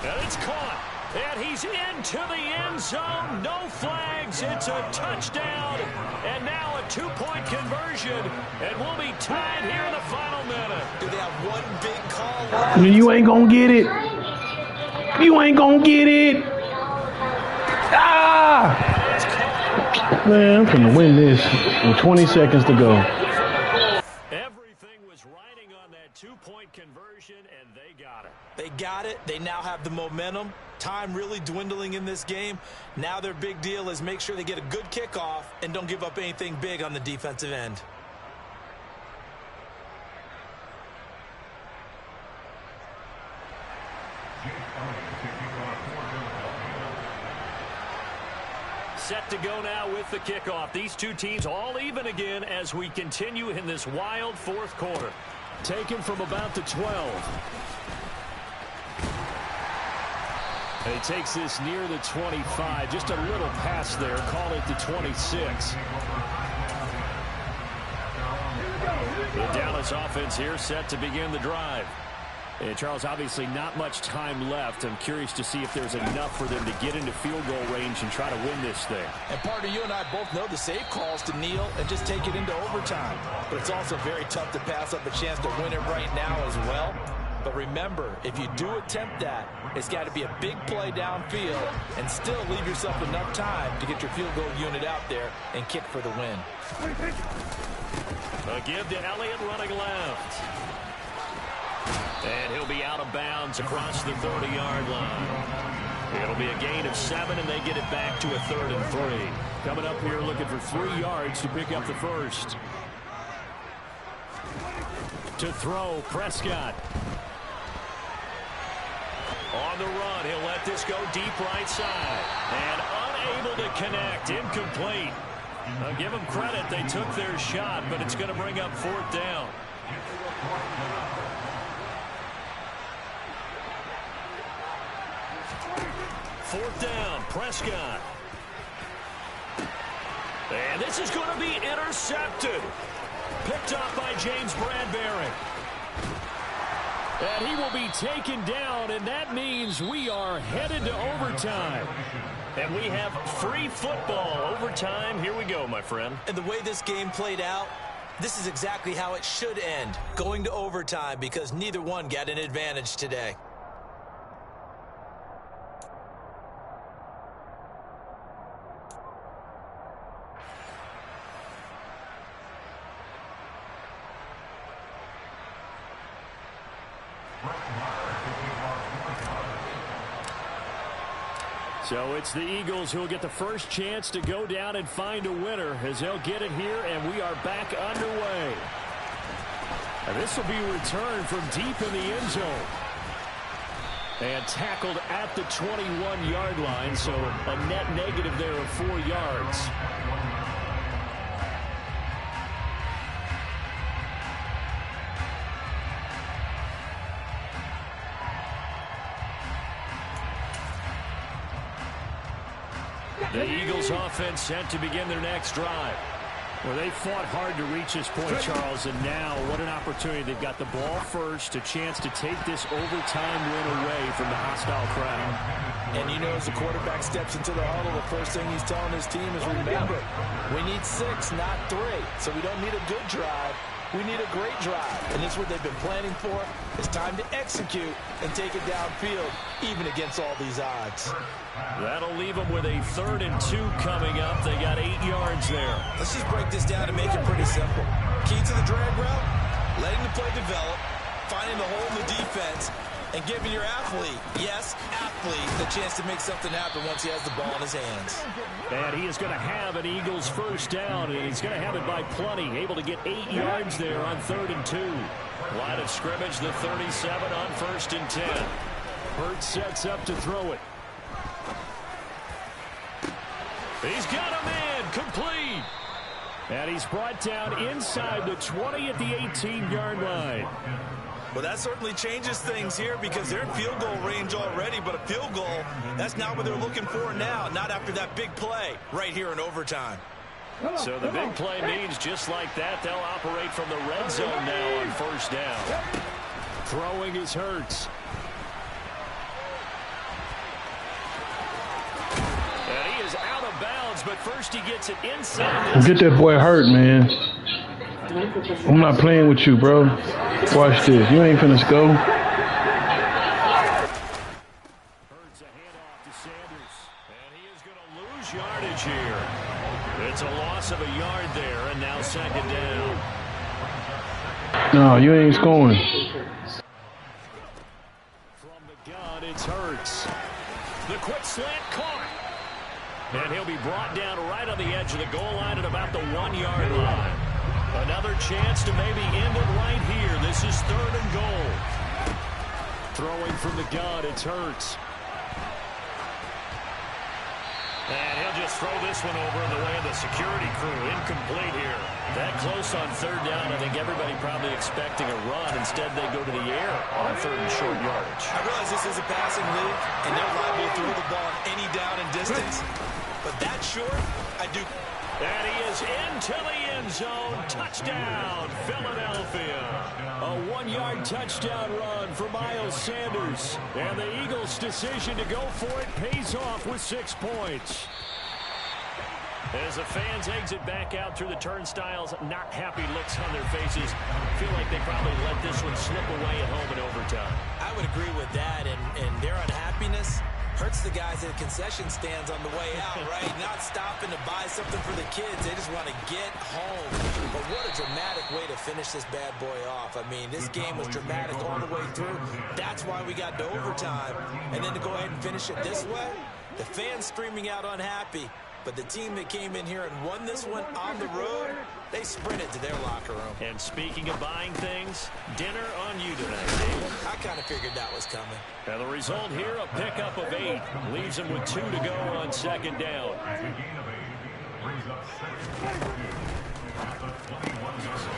And it's caught. And he's into the end zone. No flags. It's a touchdown. And now a two-point conversion. And we'll be tied here in the final minute. Do they have one big call? You ain't going to get it. You ain't going to get it. Ah! Man, I'm going to win this with 20 seconds to go. Everything was riding on that two-point conversion, and they got it. They got it. They now have the momentum. Time really dwindling in this game. Now their big deal is make sure they get a good kickoff and don't give up anything big on the defensive end. Set to go now with the kickoff. These two teams all even again as we continue in this wild fourth quarter. Taken from about the 12. And he takes this near the 25. Just a little pass there. Call it the 26. The Dallas offense here set to begin the drive. And Charles, obviously not much time left. I'm curious to see if there's enough for them to get into field goal range and try to win this thing. And partner, you and I both know the safe calls to kneel and just take it into overtime. But it's also very tough to pass up a chance to win it right now as well. But remember, if you do attempt that, it's got to be a big play downfield and still leave yourself enough time to get your field goal unit out there and kick for the win. A give to Elliott running left. And he'll be out of bounds across the 30-yard line. It'll be a gain of 7, and they get it back to a 3rd and 3. Coming up here looking for 3 yards to pick up the first. To throw, Prescott. On the run, he'll let this go deep right side. And unable to connect. Incomplete. I'll give them credit. They took their shot, but it's going to bring up 4th down. Fourth down, Prescott. And this is going to be intercepted. Picked off by James Bradbury. And he will be taken down, and that means we are headed to overtime. And we have free football. Overtime, here we go, my friend. And the way this game played out, this is exactly how it should end, going to overtime, because neither one got an advantage today. So it's the Eagles who will get the first chance to go down and find a winner as they'll get it here, and we are back underway. And this will be returned from deep in the end zone. And tackled at the 21-yard line, so a net negative there of 4 yards. The Eagles offense set to begin their next drive. Well, they fought hard to reach this point, Charles, and now what an opportunity. They've got the ball first, a chance to take this overtime win away from the hostile crowd. And you know, as the quarterback steps into the huddle, the first thing he's telling his team is, remember, we need 6, not 3. So we don't need a good drive. We need a great drive. And this is what they've been planning for. It's time to execute and take it downfield, even against all these odds. That'll leave them with a 3rd and 2 coming up. They got 8 yards there. Let's just break this down and make it pretty simple. Key to the drag route, letting the play develop, finding the hole in the defense, and giving your athlete, yes, athlete, the chance to make something happen once he has the ball in his hands. And he is going to have an Eagles first down, and he's going to have it by plenty. Able to get 8 yards there on 3rd and 2. Line of scrimmage, the 37 on 1st and 10. Hurts sets up to throw it. He's got him in, complete. And he's brought down inside the 20 at the 18-yard line. Well, that certainly changes things here because they're in field goal range already, but a field goal, that's not what they're looking for now, not after that big play right here in overtime. So the big play means just like that, they'll operate from the red zone now on 1st down. Throwing is Hurts. And he is out of bounds, but first he gets it inside. Get that boy hurt, man. I'm not playing with you, bro. Watch this. You ain't finna go. Hurts a handoff to Sanders. And he is going to lose yardage here. It's a loss of a yard there, and now 2nd down. No, you ain't scoring. From the gun, it's Hurts. The quick slant caught. And he'll be brought down right on the edge of the goal line at about the 1-yard line. Another chance to maybe end it right here. This is 3rd and goal. Throwing from the gun, it's Hurts. And he'll just throw this one over in the way of the security crew. Incomplete here. That close on 3rd down. I think everybody probably expecting a run. Instead, they go to the air on 3rd and short yardage. I realize this is a passing league, and they're liable to throw the ball any down and distance. But that short, I do. And he is into the end zone. Touchdown, Philadelphia. A 1-yard touchdown run for Miles Sanders. And the Eagles' decision to go for it pays off with 6 points. As the fans exit back out through the turnstiles, not happy looks on their faces. Feel like they probably let this one slip away at home in overtime. I would agree with that, and their unhappiness hurts the guys at concession stands on the way out, right? Not stopping to buy something for the kids. They just want to get home. But what a dramatic way to finish this bad boy off. I mean, this game was dramatic all the way through. That's why we got to overtime. And then to go ahead and finish it this way, the fans streaming out unhappy. But the team that came in here and won this one on the road, they sprinted to their locker room. And speaking of buying things, dinner on you tonight, Dave. I kind of figured that was coming. And the result here, a pickup of 8. Leaves them with 2 to go on second down.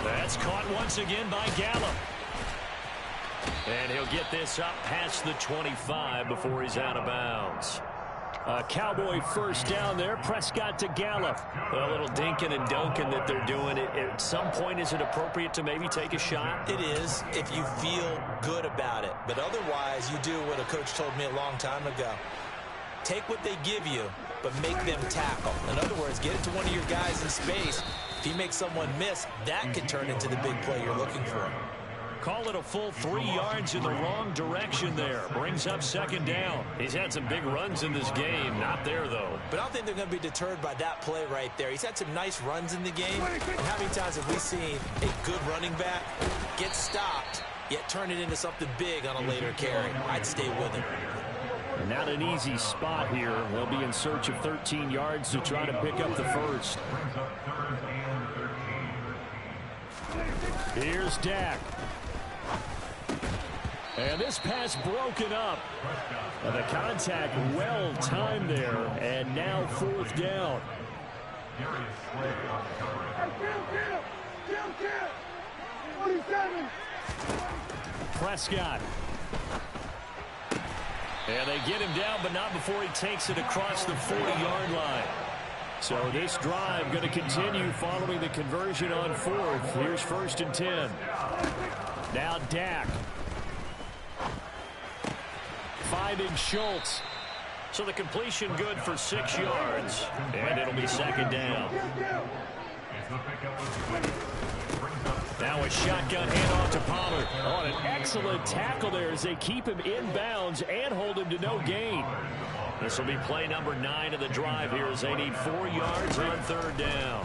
That's caught once again by Gallup. And he'll get this up past the 25 before he's out of bounds. A Cowboy first down there. Prescott to Gallup. A little dinking and dunking that they're doing. At some point, is it appropriate to maybe take a shot? It is if you feel good about it. But otherwise, you do what a coach told me a long time ago. Take what they give you, but make them tackle. In other words, get it to one of your guys in space. If he makes someone miss, that could turn into the big play you're looking for. Call it a full 3 yards in the wrong direction there. Brings up second down. He's had some big runs in this game. Not there, though. But I don't think they're going to be deterred by that play right there. He's had some nice runs in the game. And how many times have we seen a good running back get stopped, yet turn it into something big on a later carry? I'd stay with him. Not an easy spot here. They'll be in search of 13 yards to try to pick up the first. Here's Dak. And this pass broken up. And the contact well timed there. And now 4th down. Prescott. And they get him down, but not before he takes it across the 40-yard line. So this drive going to continue following the conversion on 4th. Here's 1st and 10. Now Dak. Finding Schultz. So the completion good for 6 yards. And it'll be 2nd down. Now a shotgun handoff to Pollard. Oh, an excellent tackle there as they keep him in bounds and hold him to no gain. This will be play number 9 of the drive here as they need 4 yards on 3rd down.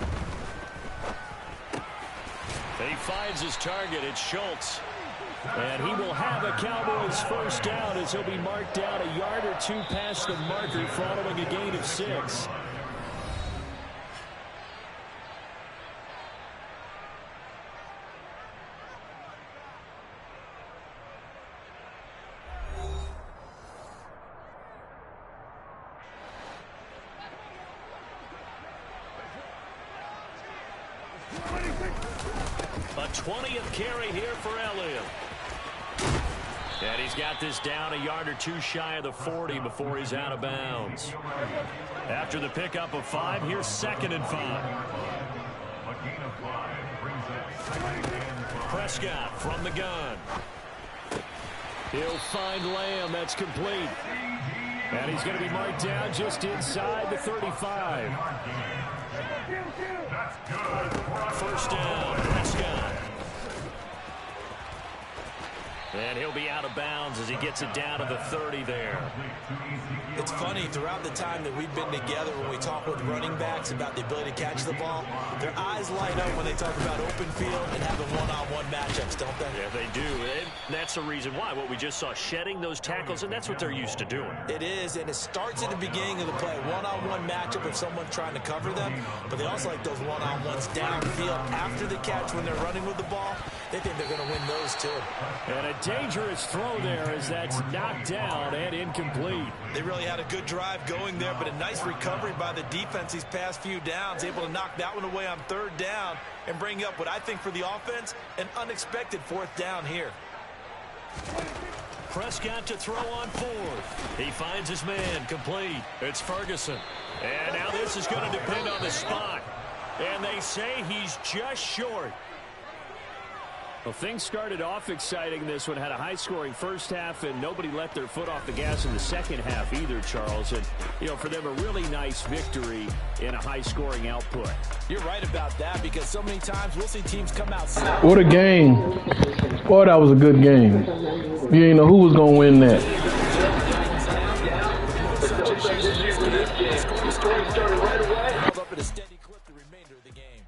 He finds his target. It's Schultz. And he will have a Cowboys first down as he'll be marked down a yard or 2 past the marker following a gain of 6. A 20th carry here for Elliott. And he's got this down a yard or 2 shy of the 40 before he's out of bounds. After the pickup of 5, here's 2nd and 5. Prescott from the gun. He'll find Lamb. That's complete. And he's going to be marked down just inside the 35. First down, Prescott. And he'll be out of bounds as he gets it down to the 30 there. It's funny, throughout the time that we've been together, when we talk with running backs about the ability to catch the ball, their eyes light up when they talk about open field and having one-on-one matchups, don't they? Yeah, they do. And that's the reason why. What we just saw, shedding those tackles, and that's what they're used to doing. It is, and it starts at the beginning of the play. One-on-one matchup if someone's trying to cover them, but they also like those one-on-ones downfield after the catch when they're running with the ball. They think they're going to win those, too. And a dangerous throw there as that's knocked down and incomplete. They really had a good drive going there, but a nice recovery by the defense these past few downs, able to knock that one away on 3rd down and bring up what I think for the offense, an unexpected 4th down here. Prescott to throw on 4th. He finds his man, complete. It's Ferguson. And now this is going to depend on the spot. And they say he's just short. Well, things started off exciting. This one had a high-scoring first half, and nobody let their foot off the gas in the second half either, Charles. And, you know, for them, a really nice victory in a high-scoring output. You're right about that because so many times we'll see teams come out. What a game. Boy, that was a good game. You didn't know who was going to win that. Held up at a steady clip the remainder of the game.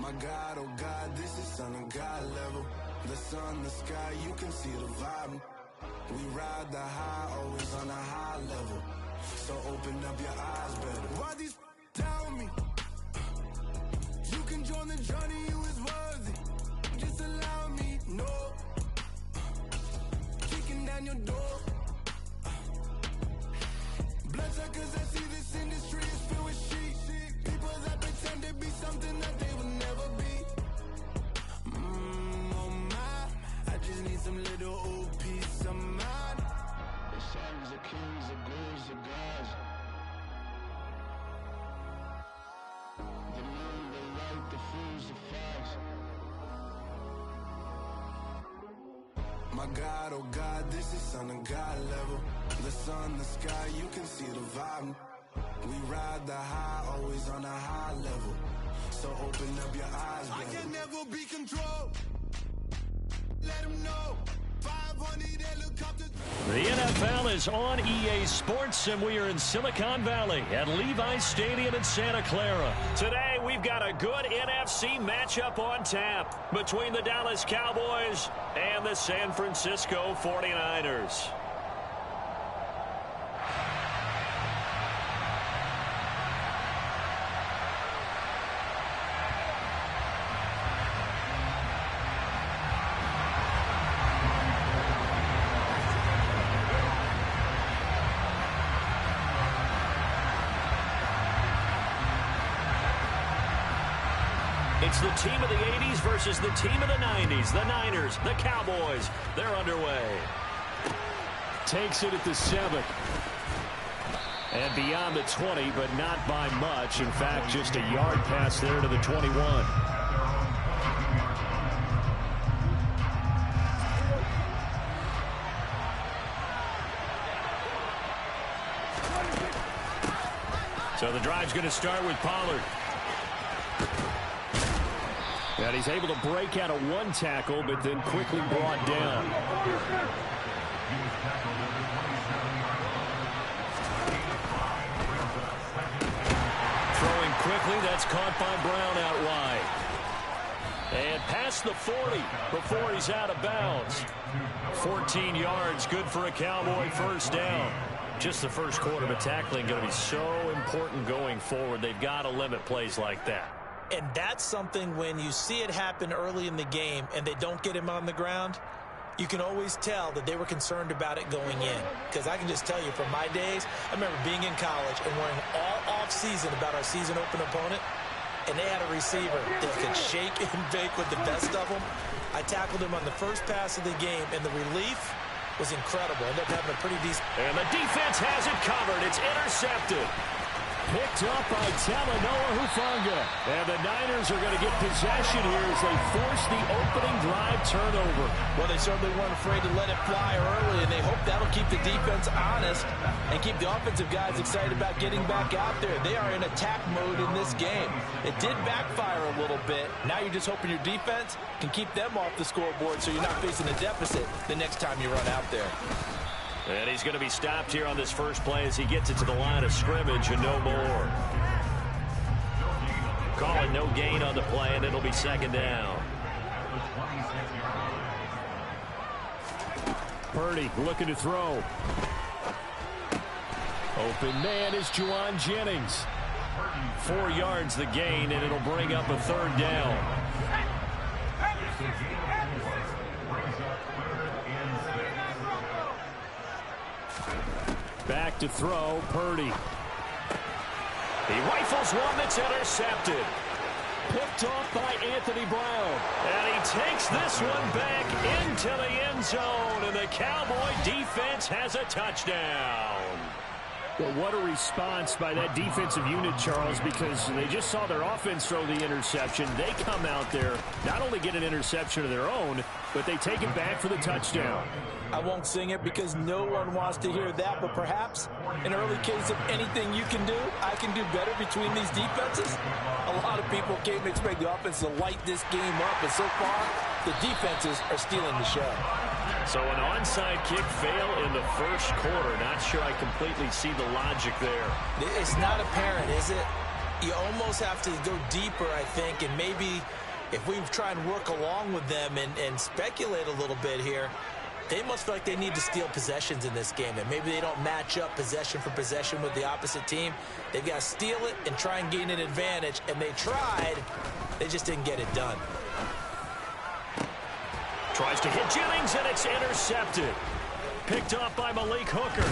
My God, oh God, this is Son of God level. The sun, the sky, you can see the vibe. We ride the high, always on a high level. So open up your eyes better. Why these tell me? You can join the journey, you is worthy. Just allow me, no. Kicking down your door. Bloodsuckers, I see this industry is filled with sheep. People that pretend to be something that they will never be. Oh my, I just need some little old peace of mind. The sons, the kings, the ghouls, the gods. The moon, the light, the fools, the facts. My God, oh God, this is Son of God level. The sun, the sky, you can see the vibe. We ride the high, always on a high level. So open up your eyes, baby. I can never be controlled. Let them know. 500 helicopters. The NFL is on EA Sports, and we are in Silicon Valley at Levi's Stadium in Santa Clara. Today, we've got a good NFC matchup on tap between the Dallas Cowboys and the San Francisco 49ers. It's the team of the 80s versus the team of the 90s. The Niners, the Cowboys, they're underway. Takes it at the 7. And beyond the 20, but not by much. In fact, just a yard pass there to the 21. So the drive's going to start with Pollard. And he's able to break out of one tackle, but then quickly brought down. Throwing quickly, that's caught by Brown out wide. And past the 40 before he's out of bounds. 14 yards, good for a Cowboy first down. Just the first quarter, but tackling going to be so important going forward. They've got to limit plays like that. And that's something when you see it happen early in the game and they don't get him on the ground, you can always tell that they were concerned about it going in. Because I can just tell you from my days, I remember being in college and worrying all off-season about our season open opponent, and they had a receiver that could shake and bake with the best of them. I tackled him on the first pass of the game, and the relief was incredible. Ended up having a pretty decent... And the defense has it covered. It's intercepted. Picked up by Talanoa Hufanga. And the Niners are going to get possession here as they force the opening drive turnover. Well, they certainly weren't afraid to let it fly early, and they hope that'll keep the defense honest and keep the offensive guys excited about getting back out there. They are in attack mode in this game. It did backfire a little bit. Now you're just hoping your defense can keep them off the scoreboard so you're not facing a deficit the next time you run out there. And he's going to be stopped here on this first play as he gets it to the line of scrimmage and no more. Calling no gain on the play, and it'll be second down. Purdy looking to throw. Open man is Juwan Jennings. 4 yards the gain, and it'll bring up a third down. Back to throw, Purdy. He rifles one that's intercepted. Picked off by Anthony Brown. And he takes this one back into the end zone, and the Cowboy defense has a touchdown. Well, what a response by that defensive unit, Charles, because they just saw their offense throw the interception. They come out there, not only get an interception of their own, but they take it back for the touchdown. I won't sing it because no one wants to hear that, but perhaps an early case of anything you can do, I can do better between these defenses. A lot of people came to expect the offense to light this game up, but so far, the defenses are stealing the show. So an onside kick fail in the first quarter. Not sure I completely see the logic there. It's not apparent, is it? You almost have to go deeper, I think, and maybe if we try and work along with them and speculate a little bit here, they must feel like they need to steal possessions in this game, and maybe they don't match up possession for possession with the opposite team. They've got to steal it and try and gain an advantage, and they tried. They just didn't get it done. Tries to hit Jennings, and it's intercepted. Picked off by Malik Hooker.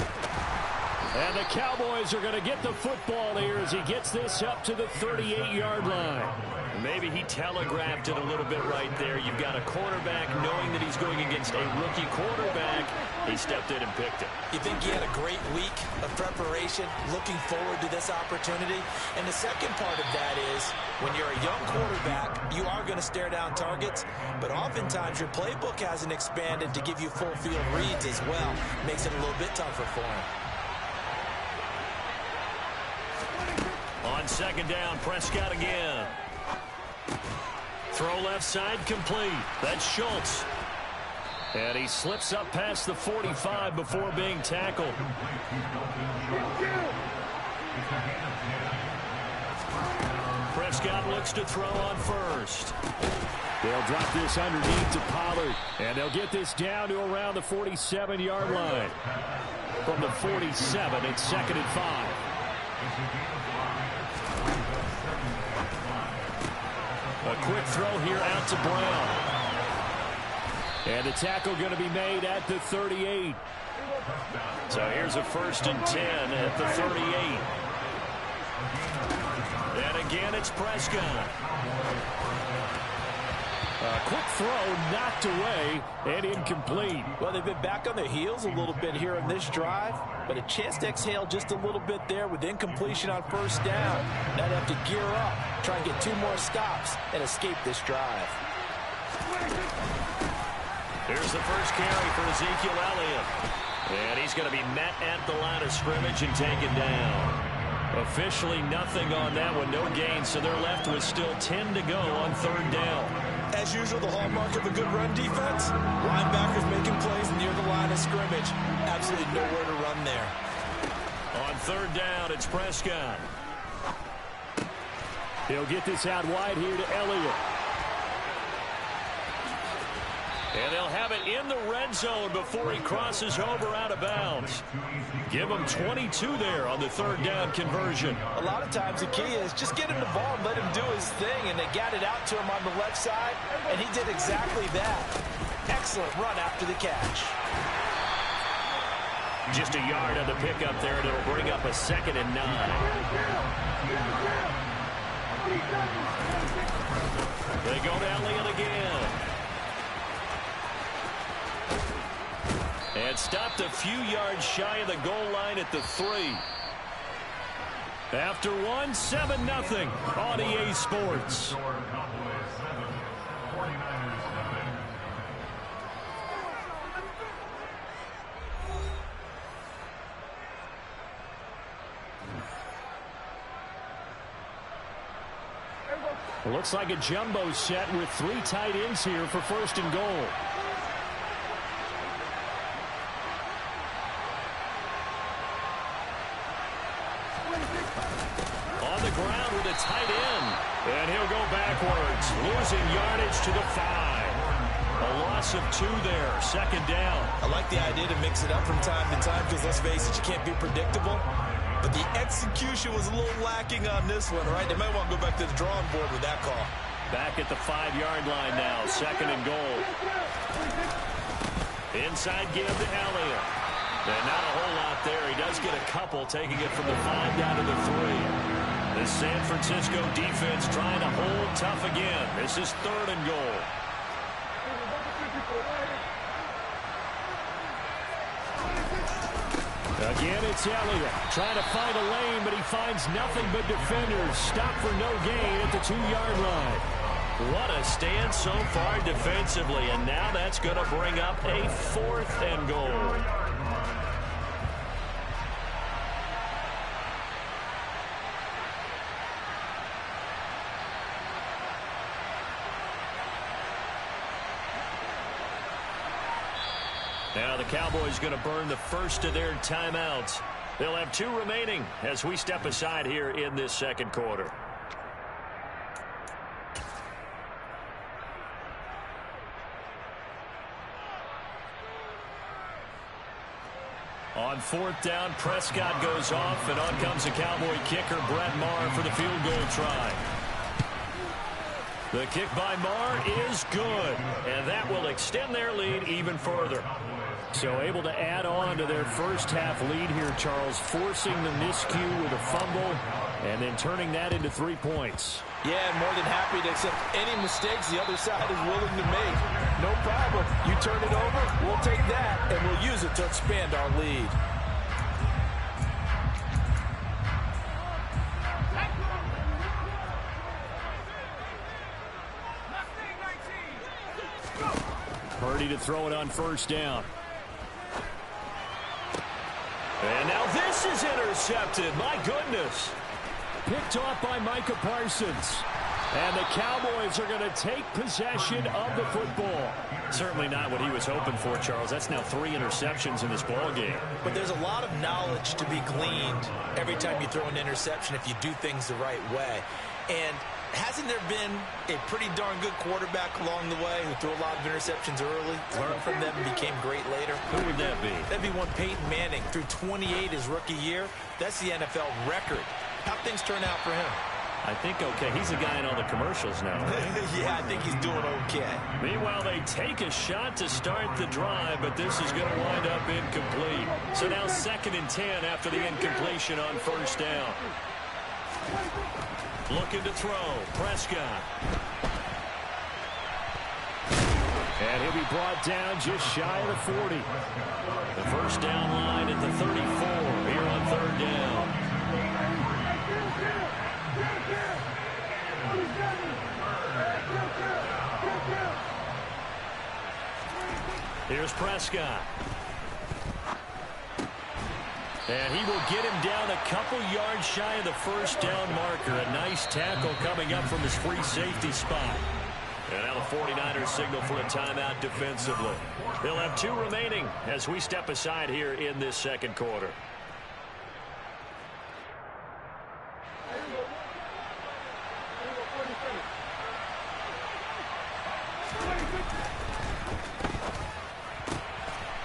And the Cowboys are going to get the football here as he gets this up to the 38-yard line. Maybe he telegraphed it a little bit right there. You've got a quarterback knowing that he's going against a rookie quarterback. He stepped in and picked it. You think he had a great week of preparation, looking forward to this opportunity? And the second part of that is, when you're a young quarterback, you are going to stare down targets, but oftentimes your playbook hasn't expanded to give you full field reads as well. Makes it a little bit tougher for him. On second down, Prescott again. Throw left side complete. That's Schultz. And he slips up past the 45 before being tackled. Prescott looks to throw on first. They'll drop this underneath to Pollard. And they'll get this down to around the 47-yard line. From the 47, it's 2nd and 5. A quick throw here out to Brown. And the tackle going to be made at the 38. So here's a 1st and 10 at the 38. And again, it's Prescott. A quick throw knocked away and incomplete. Well, they've been back on their heels a little bit here in this drive, but a chance to exhale just a little bit there with incompletion on 1st down. Now they have to gear up, try and get 2 more stops, and escape this drive. Here's the first carry for Ezekiel Elliott. And he's going to be met at the line of scrimmage and taken down. Officially nothing on that one, no gain, so they're left with still 10 to go on 3rd down. As usual, the hallmark of a good run defense, linebackers making plays near the line of scrimmage. Absolutely nowhere to run there. On 3rd down, it's Prescott. He'll get this out wide here to Elliott. And they'll have it in the red zone before he crosses over out of bounds. Give him 22 there on the 3rd down conversion. A lot of times the key is just get him the ball and let him do his thing, and they got it out to him on the left side, and he did exactly that. Excellent run after the catch. Just a yard on the pickup there, and it'll bring up a 2nd and 9. They go to Elliott again. And stopped a few yards shy of the goal line at the 3. After one, 7-0 on EA Sports. Looks like a jumbo set with 3 tight ends here for 1st and goal. On the ground with a tight end. And he'll go backwards, losing yardage to the 5. A loss of 2 there, 2nd down. I like the idea to mix it up from time to time because, let's face it, you can't be predictable. But the execution was a little lacking on this one, right? They might want to go back to the drawing board with that call. Back at the 5-yard line now, 2nd and goal. Inside give to Elliott. And not a whole lot there. He does get a couple, taking it from the 5 down to the 3. The San Francisco defense trying to hold tough again. This is 3rd and goal. Again, it's Elliott trying to find a lane, but he finds nothing but defenders. Stop for no gain at the 2-yard line. What a stand so far defensively, and now that's going to bring up a 4th and goal. Now the Cowboys going to burn the first of their timeouts. They'll have 2 remaining as we step aside here in this 2nd quarter. On 4th down, Prescott goes off, and on comes the Cowboy kicker, Brett Maher, for the field goal try. The kick by Maher is good, and that will extend their lead even further. So able to add on to their first half lead here, Charles, forcing the miscue with a fumble and then turning that into 3 points. Yeah, and more than happy to accept any mistakes the other side is willing to make. No problem. You turn it over, we'll take that, and we'll use it to expand our lead. Purdy to throw it on 1st down. And now this is intercepted. My goodness. Picked off by Micah Parsons. And the Cowboys are going to take possession of the football. Certainly not what he was hoping for, Charles. That's now 3 interceptions in this ball game. But there's a lot of knowledge to be gleaned every time you throw an interception if you do things the right way. And hasn't there been a pretty darn good quarterback along the way who threw a lot of interceptions early, learned from them, and became great later? Who would that be? That'd be one Peyton Manning. Threw 28 his rookie year. That's the NFL record. How'd things turn out for him? I think okay. He's the guy in all the commercials now. Yeah, I think he's doing okay. Meanwhile, they take a shot to start the drive, but this is going to wind up incomplete. So now 2nd and 10 after the incompletion on 1st down. Looking to throw. Prescott. And he'll be brought down just shy of the 40. The 1st down line at the 34 here on 3rd down. Here's Prescott. And he will get him down a couple yards shy of the 1st down marker. A nice tackle coming up from his free safety spot. And now the 49ers signal for a timeout defensively. They'll have 2 remaining as we step aside here in this 2nd quarter.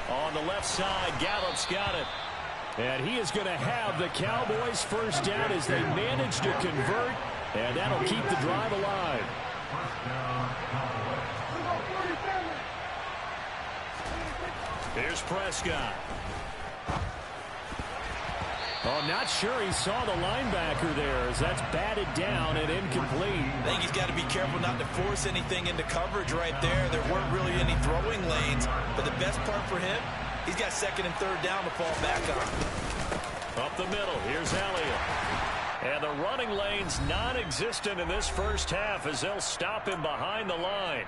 On the left side, Gallup's got it. And he is going to have the Cowboys 1st down as they manage to convert. And that'll keep the drive alive. Here's Prescott. Oh, not sure he saw the linebacker there as that's batted down and incomplete. I think he's got to be careful not to force anything into coverage right there. There weren't really any throwing lanes, but the best part for him, he's got 2nd and 3rd down to fall back on. Up the middle, here's Elliott. And the running lane's non-existent in this 1st half as they'll stop him behind the line.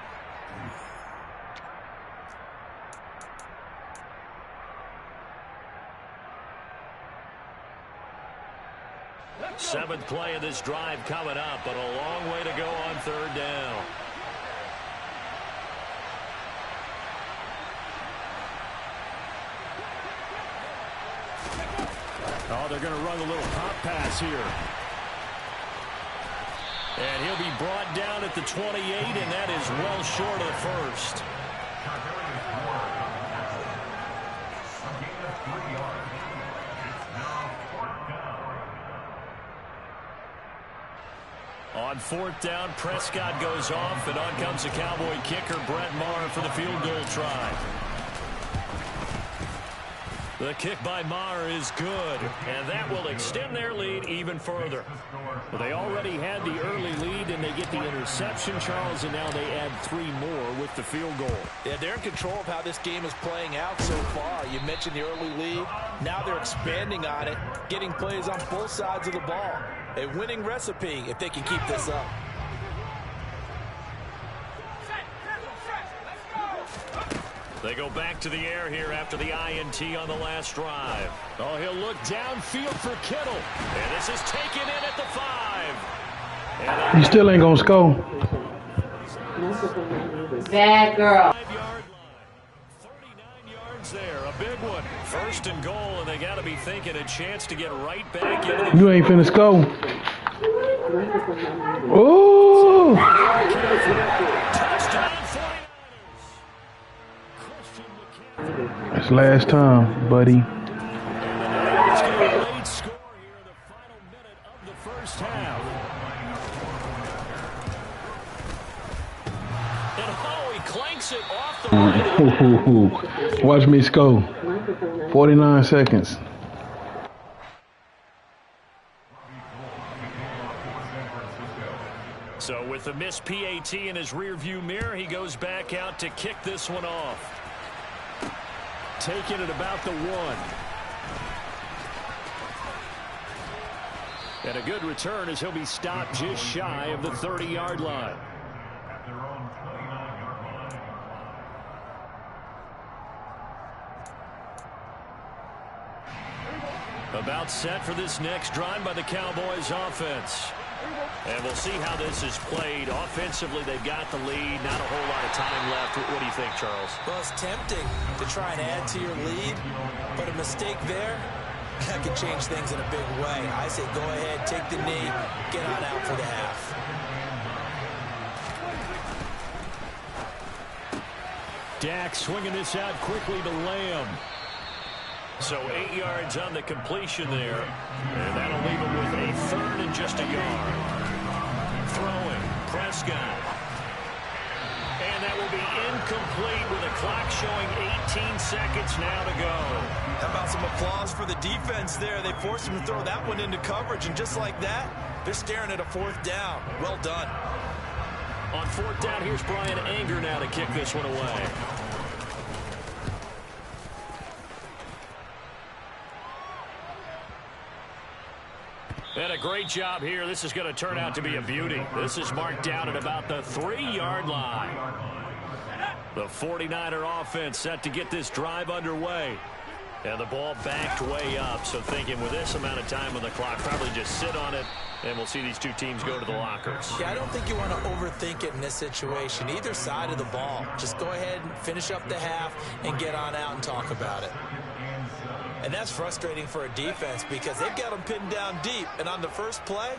Seventh play of this drive coming up, but a long way to go on 3rd down. Oh, they're going to run a little pop pass here. And he'll be brought down at the 28, and that is well short of the 1st. On 4th down, Prescott goes off, and on comes the Cowboy kicker, Brett Maher, for the field goal try. The kick by Maher is good, and that will extend their lead even further. Well, they already had the early lead, and they get the interception, Charles, and now they add 3 more with the field goal. Yeah, they're in control of how this game is playing out so far. You mentioned the early lead. Now they're expanding on it, getting plays on both sides of the ball. A winning recipe if they can keep this up. They go back to the air here after the INT on the last drive. Oh, he'll look downfield for Kittle. And this is taken in at the 5. He still ain't gonna score. Bad girl. 5-yard line. 39 yards there. A big one. 1st and goal, and they got to be thinking a chance to get right back in. You ain't finna score. Oh! Touchdown 49ers. It's last time, buddy. And oh, he clanks it off the right. Watch me score. 49 seconds. So with the missed PAT in his rearview mirror, he goes back out to kick this one off. Taking it about the 1. And a good return as he'll be stopped just shy of the 30-yard line. At their own 29-yard line. About set for this next drive by the Cowboys offense. And we'll see how this is played. Offensively, they've got the lead. Not a whole lot of time left. What do you think, Charles? Well, it's tempting to try and add to your lead, but a mistake there, that could change things in a big way. I say go ahead, take the knee, get on out for the half. Dak swinging this out quickly to Lamb. So 8 yards on the completion there. And that'll leave him with a 3rd and just a yard. Throwing, Prescott. And that will be incomplete with a clock showing 18 seconds now to go. How about some applause for the defense there? They forced him to throw that one into coverage, and just like that, they're staring at a 4th down. Well done. On 4th down, here's Brian Anger now to kick this one away. And a great job here. This is going to turn out to be a beauty. This is marked down at about the 3-yard line. The 49er offense set to get this drive underway. And the ball backed way up. So thinking with this amount of time on the clock, probably just sit on it, and we'll see these two teams go to the lockers. Yeah, I don't think you want to overthink it in this situation. Either side of the ball. Just go ahead and finish up the half and get on out and talk about it. And that's frustrating for a defense because they've got them pinned down deep. And on the first play,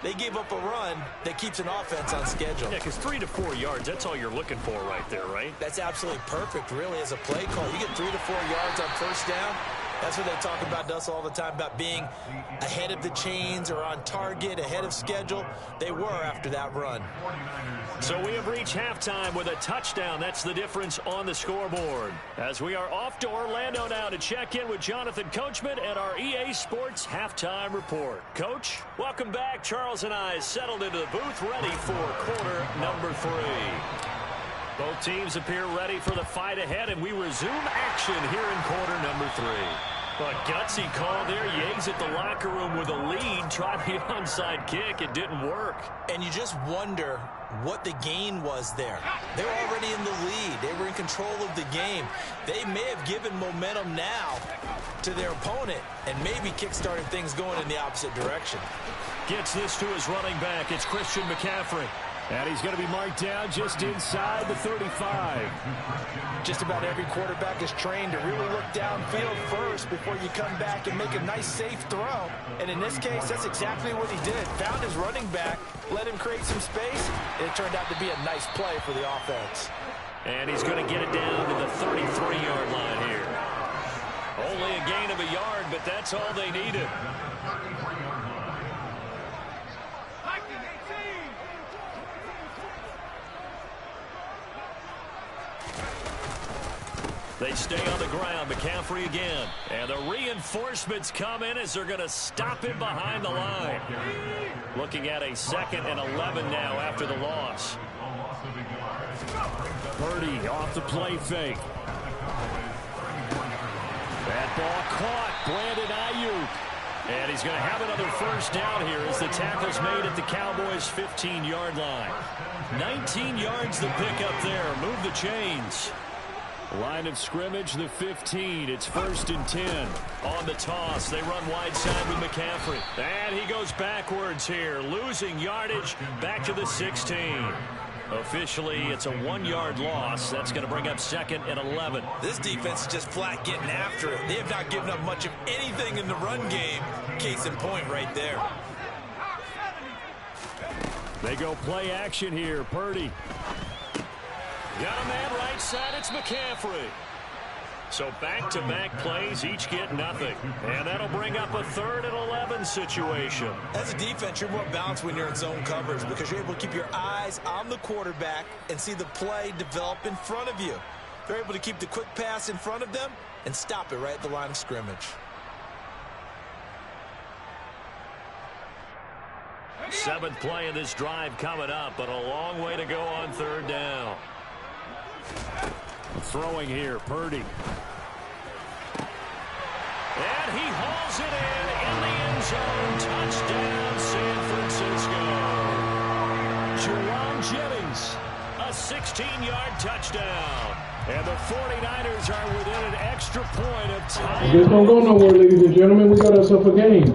they gave up a run that keeps an offense on schedule. Yeah, because 3 to 4 yards, that's all you're looking for right there, right? That's absolutely perfect, really, as a play call. You get 3 to 4 yards on first down. That's what they talk about to us all the time, about being ahead of the chains or on target, ahead of schedule. They were after that run. So we have reached halftime with a touchdown. That's the difference on the scoreboard. As we are off to Orlando now to check in with Jonathan Coachman at our EA Sports Halftime Report. Coach, welcome back. Charles and I settled into the booth ready for quarter number 3. Both teams appear ready for the fight ahead, and we resume action here in quarter number 3. But gutsy call there. Yates at the locker room with a lead. Tried the onside kick. It didn't work. And you just wonder what the gain was there. They were already in the lead. They were in control of the game. They may have given momentum now to their opponent and maybe kick-started things going in the opposite direction. Gets this to his running back. It's Christian McCaffrey. And he's going to be marked down just inside the 35. Just about every quarterback is trained to really look downfield first before you come back and make a nice, safe throw. And in this case, that's exactly what he did. Found his running back, let him create some space, and it turned out to be a nice play for the offense. And he's going to get it down to the 33-yard line here. Only a gain of a yard, but that's all they needed. They stay on the ground. McCaffrey again. And the reinforcements come in as they're going to stop him behind the line. Looking at a 2nd and 11 now after the loss. Purdy off the play fake. That ball caught. Brandon Ayuk. And he's going to have another first down here as the tackle's made at the Cowboys' 15-yard line. 19 yards the pickup there. Move the chains. Line of scrimmage, the 15. It's 1st and 10. On the toss, they run wide side with McCaffrey. And he goes backwards here, losing yardage back to the 16. Officially, it's a 1-yard loss. That's going to bring up 2nd and 11. This defense is just flat getting after it. They have not given up much of anything in the run game. Case in point right there. They go play action here. Purdy. Got a man right side. It's McCaffrey. So back-to-back plays, each get nothing. And that'll bring up a 3rd and 11 situation. As a defense, you're more balanced when you're in zone coverage because you're able to keep your eyes on the quarterback and see the play develop in front of you. They're able to keep the quick pass in front of them and stop it right at the line of scrimmage. 7th play of this drive coming up, but a long way to go on 3rd down. Throwing here, Purdy. And he hauls it in the end zone. Touchdown, San Francisco. Jerome Jennings, a 16-yard touchdown. And the 49ers are within an extra point of time. This don't go nowhere, ladies and gentlemen. We got ourselves a game.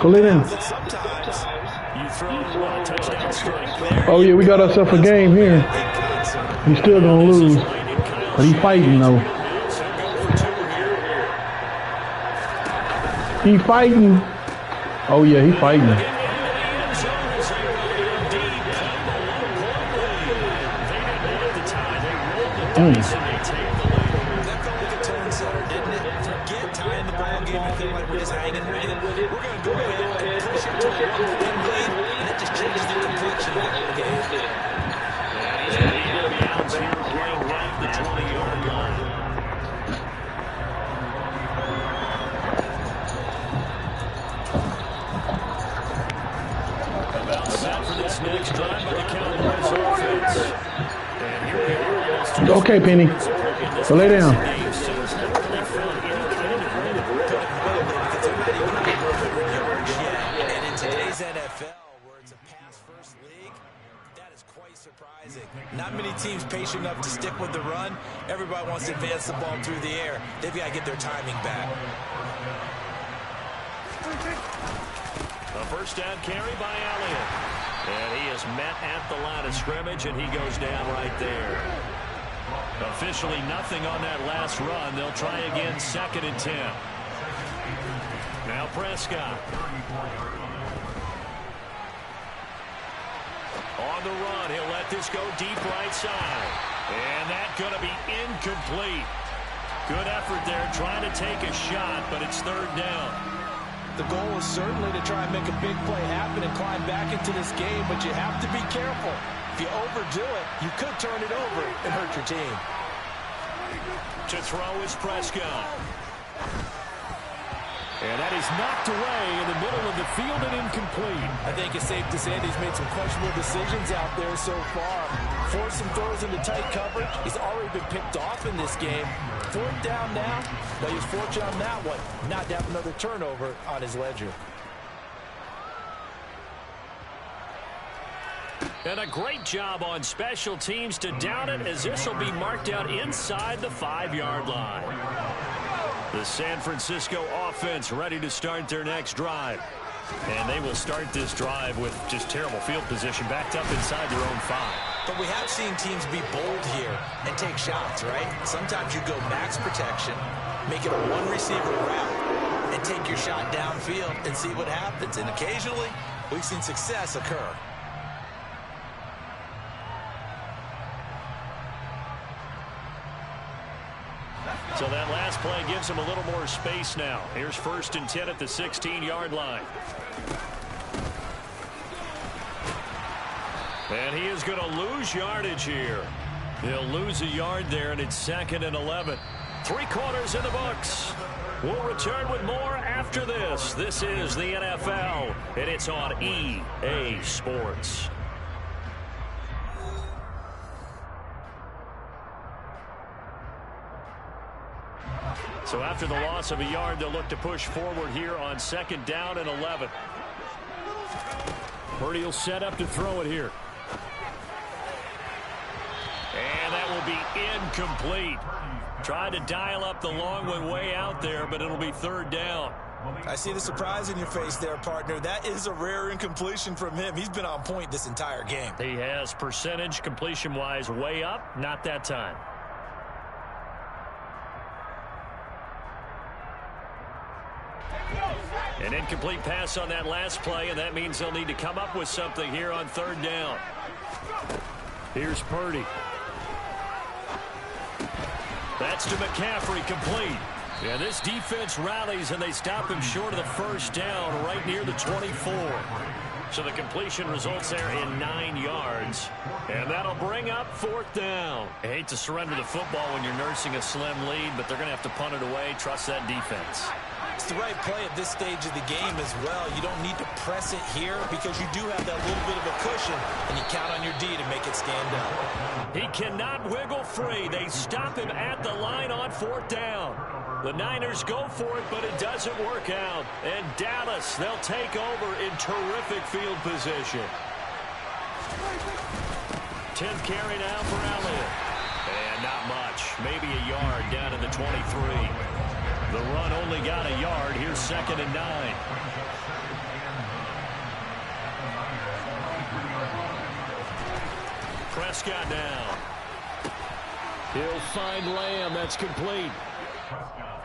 Pull it in. Oh yeah, we got ourselves a game here. He's still gonna lose, but he fighting though. He fighting. Oh yeah, he fighting. Okay, Penny. So lay down. And in today's NFL, where it's a pass-first league, that is quite surprising. Not many teams patient enough to stick with the run. Everybody wants to advance the ball through the air. They've got to get their timing back. A first down carry by Elliott. And he is met at the line of scrimmage, and he goes down right there. Officially nothing on that last run. They'll try again, 2nd and 10. Now Prescott. On the run, he'll let this go deep right side. And that's going to be incomplete. Good effort there, trying to take a shot, but it's 3rd down. The goal is certainly to try and make a big play happen and climb back into this game, but you have to be careful. If you overdo it, you could turn it over and hurt your team. To throw is Prescott. And that is knocked away in the middle of the field and incomplete. I think it's safe to say that he's made some questionable decisions out there so far. Forced some throws into tight coverage. He's already been picked off in this game. 4th down now, but he was fortunate on that one not to have another turnover on his ledger. And a great job on special teams to down it, as this will be marked out inside the 5-yard line. The San Francisco offense ready to start their next drive. And they will start this drive with just terrible field position, backed up inside their own 5. But we have seen teams be bold here and take shots, right? Sometimes you go max protection, make it a one-receiver route, and take your shot downfield and see what happens. And occasionally, we've seen success occur. So that last play gives him a little more space now. Here's 1st and 10 at the 16-yard line. And he is going to lose yardage here. He'll lose a yard there, and it's 2nd and 11. 3 quarters in the books. We'll return with more after this. This is the NFL, and it's on EA Sports. So after the loss of a yard, they'll look to push forward here on 2nd down and 11. Purdy will set up to throw it here. And that will be incomplete. Tried to dial up the long one way out there, but it'll be 3rd down. I see the surprise in your face there, partner. That is a rare incompletion from him. He's been on point this entire game. He has percentage completion-wise way up, not that time. An incomplete pass on that last play, and that means they'll need to come up with something here on third down. Here's Purdy. That's to McCaffrey, complete. Yeah, this defense rallies, and they stop him short of the first down right near the 24. So the completion results there in 9 yards. And that'll bring up fourth down. I hate to surrender the football when you're nursing a slim lead, but they're going to have to punt it away. Trust that defense. It's the right play at this stage of the game as well. You don't need to press it here because you do have that little bit of a cushion, and you count on your D to make it stand up. He cannot wiggle free. They stop him at the line on fourth down. The Niners go for it, but it doesn't work out. And Dallas, they'll take over in terrific field position. 10th carry now for Elliott. And not much. Maybe a yard down in the 23. The run only got a yard. Here's 2nd and 9. Prescott now. He'll find Lamb. That's complete.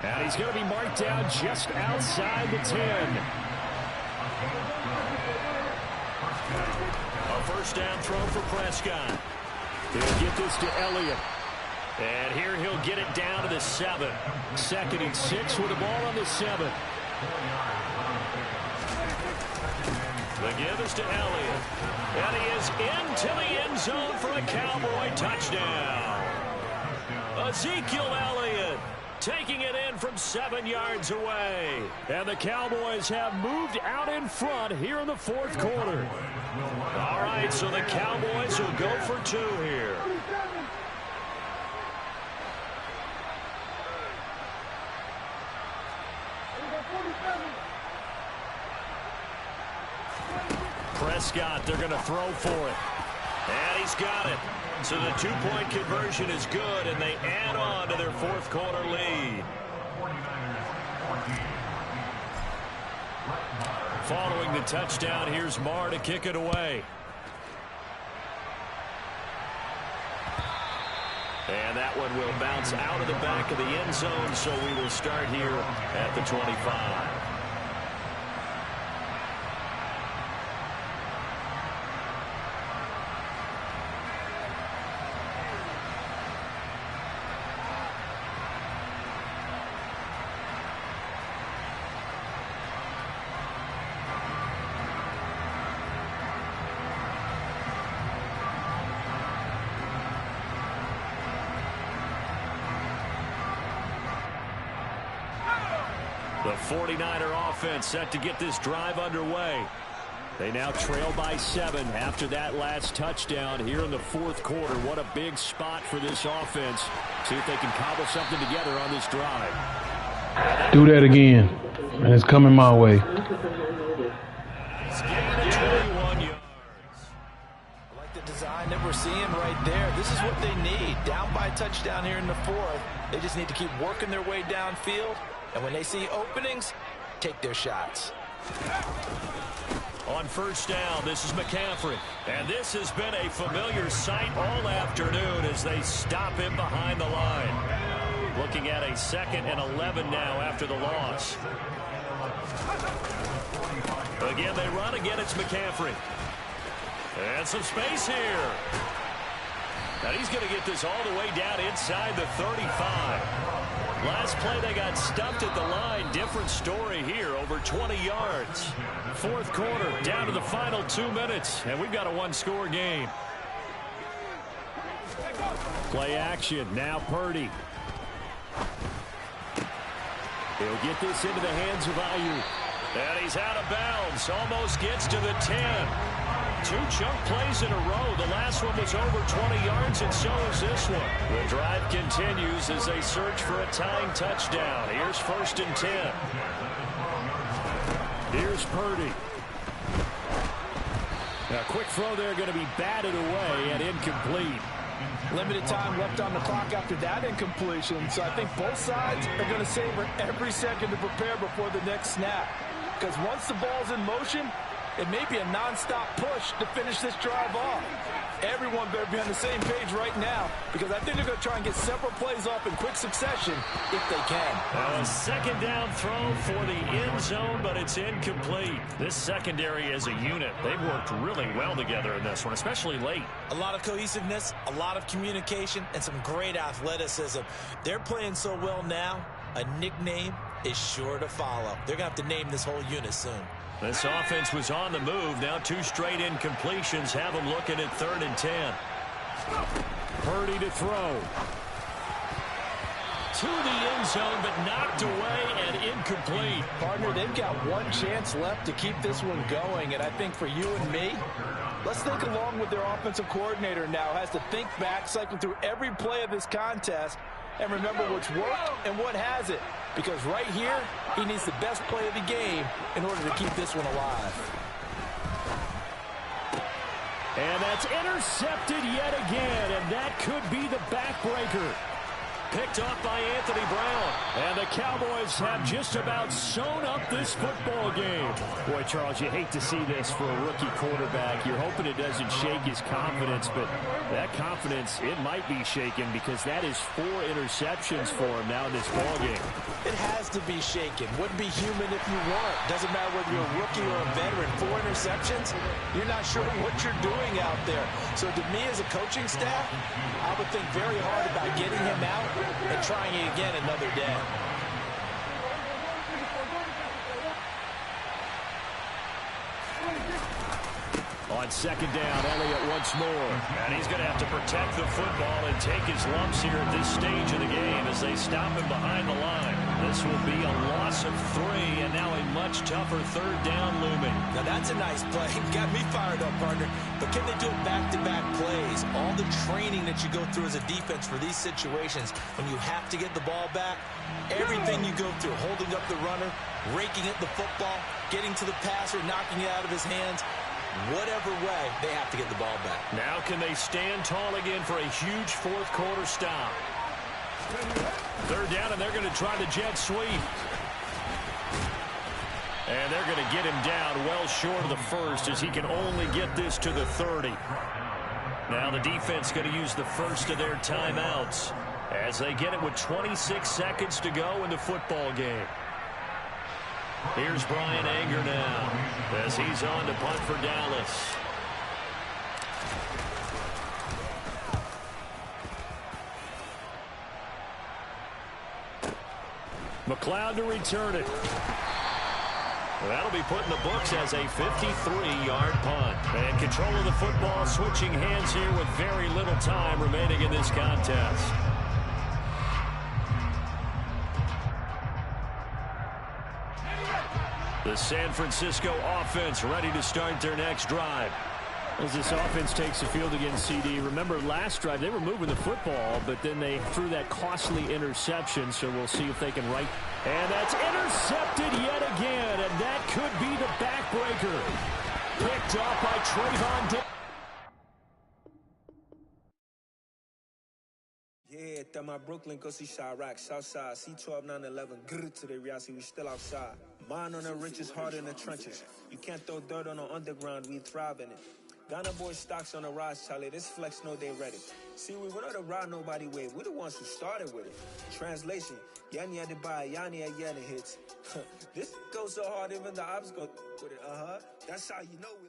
And he's going to be marked down just outside the 10. A first down throw for Prescott. He'll get this to Elliott. And here he'll get it down to the 7. 2nd and 6 with the ball on the 7. The give is to Elliott. And he is into the end zone for a Cowboy touchdown. Ezekiel Elliott taking it in from 7 yards away. And the Cowboys have moved out in front here in the fourth quarter. All right, so the Cowboys will go for 2 here. Prescott, they're going to throw for it. And he's got it. So the 2-point conversion is good, and they add on to their fourth quarter lead. Following the touchdown, here's Marr to kick it away. And that one will bounce out of the back of the end zone, so we will start here at the 25. The 49er offense set to get this drive underway. They now trail by 7 after that last touchdown here in the fourth quarter. What a big spot for this offense. See if they can cobble something together on this drive. Do that again, and it's coming my way. It's gained 21 yards. I like the design that we're seeing right there. This is what they need. Down by a touchdown here in the fourth. They just need to keep working their way downfield. And when they see openings, take their shots. On first down, this is McCaffrey. And this has been a familiar sight all afternoon as they stop him behind the line. Looking at a 2nd and 11 now after the loss. Again, they run. Again, it's McCaffrey. And some space here. And he's going to get this all the way down inside the 35. Last play, they got stumped at the line. Different story here, over 20 yards. Fourth quarter, down to the final 2 minutes, and we've got a 1-score game. Play action, now Purdy. He'll get this into the hands of Ayuk. And he's out of bounds, almost gets to the 10. 2 chunk plays in a row. The last one was over 20 yards, and so is this one. The drive continues as they search for a tying touchdown. Here's 1st and 10. Here's Purdy. Now, quick throw there, going to be batted away and incomplete. Limited time left on the clock after that incompletion, so I think both sides are going to savor every second to prepare before the next snap. Because once the ball's in motion, It may be a nonstop push to finish this drive off. Everyone better be on the same page right now because I think they're going to try and get several plays off in quick succession if they can. A second down throw for the end zone, but it's incomplete. This secondary as a unit, they've worked really well together in this one, especially late. A lot of cohesiveness, a lot of communication, and some great athleticism. They're playing so well now, a nickname is sure to follow. They're going to have to name this whole unit soon. This offense was on the move. Now 2 straight incompletions have them looking at 3rd and 10. Purdy to throw. To the end zone, but knocked away and incomplete. Partner, they've got one chance left to keep this one going, and I think for you and me, let's think along with their offensive coordinator now. Has to think back, cycle through every play of this contest, and remember what's worked and what hasn't. Because right here, he needs the best play of the game in order to keep this one alive. And that's intercepted yet again, and that could be the backbreaker. Picked off by Anthony Brown. And the Cowboys have just about sewn up this football game. Boy, Charles, you hate to see this for a rookie quarterback. You're hoping it doesn't shake his confidence, but that confidence, it might be shaken because that is 4 interceptions for him now in this ball game. It has to be shaken. Wouldn't be human if you weren't. Doesn't matter whether you're a rookie or a veteran. 4 interceptions, you're not sure what you're doing out there. So to me as a coaching staff, I would think very hard about getting him out and trying it again another day. On 2nd down, Elliott once more. And he's going to have to protect the football and take his lumps here at this stage of the game as they stop him behind the line. This will be a loss of 3, and now a much tougher 3rd down looming. Now that's a nice play. Got me fired up, partner. But can they do it back-to-back plays? All the training that you go through as a defense for these situations, when you have to get the ball back, everything you go through, holding up the runner, raking at the football, getting to the passer, knocking it out of his hands, whatever way, they have to get the ball back. Now can they stand tall again for a huge 4th quarter stop? 3rd down, and they're going to try the jet sweep. And they're going to get him down well short of the 1st as he can only get this to the 30. Now the defense going to use the first of their timeouts as they get it with 26 seconds to go in the football game. Here's Brian Anger now as he's on to punt for Dallas. McLeod to return it. That'll be put in the books as a 53-yard punt. And control of the football switching hands here with very little time remaining in this contest. The San Francisco offense ready to start their next drive. As this offense takes the field against CD, remember last drive they were moving the football, but then they threw that costly interception, so we'll see if they can right. And that's intercepted yet again, and that could be the backbreaker. Picked off by Trayvon. Yeah, that my Brooklyn, go see Chirac, Southside, C12, 911, grrr to the reality, we still outside. Mine on the riches, hard in the trenches. You can't throw dirt on the underground, we thrive in it. Ghana boys stocks on the rise, Charlie, this flex know they ready. See, we went on the ride nobody wave, we the ones who started with it. Translation, Yanni had to buy, Yanni had Yanni hits. This goes so hard, even the ops go with it, that's how you know we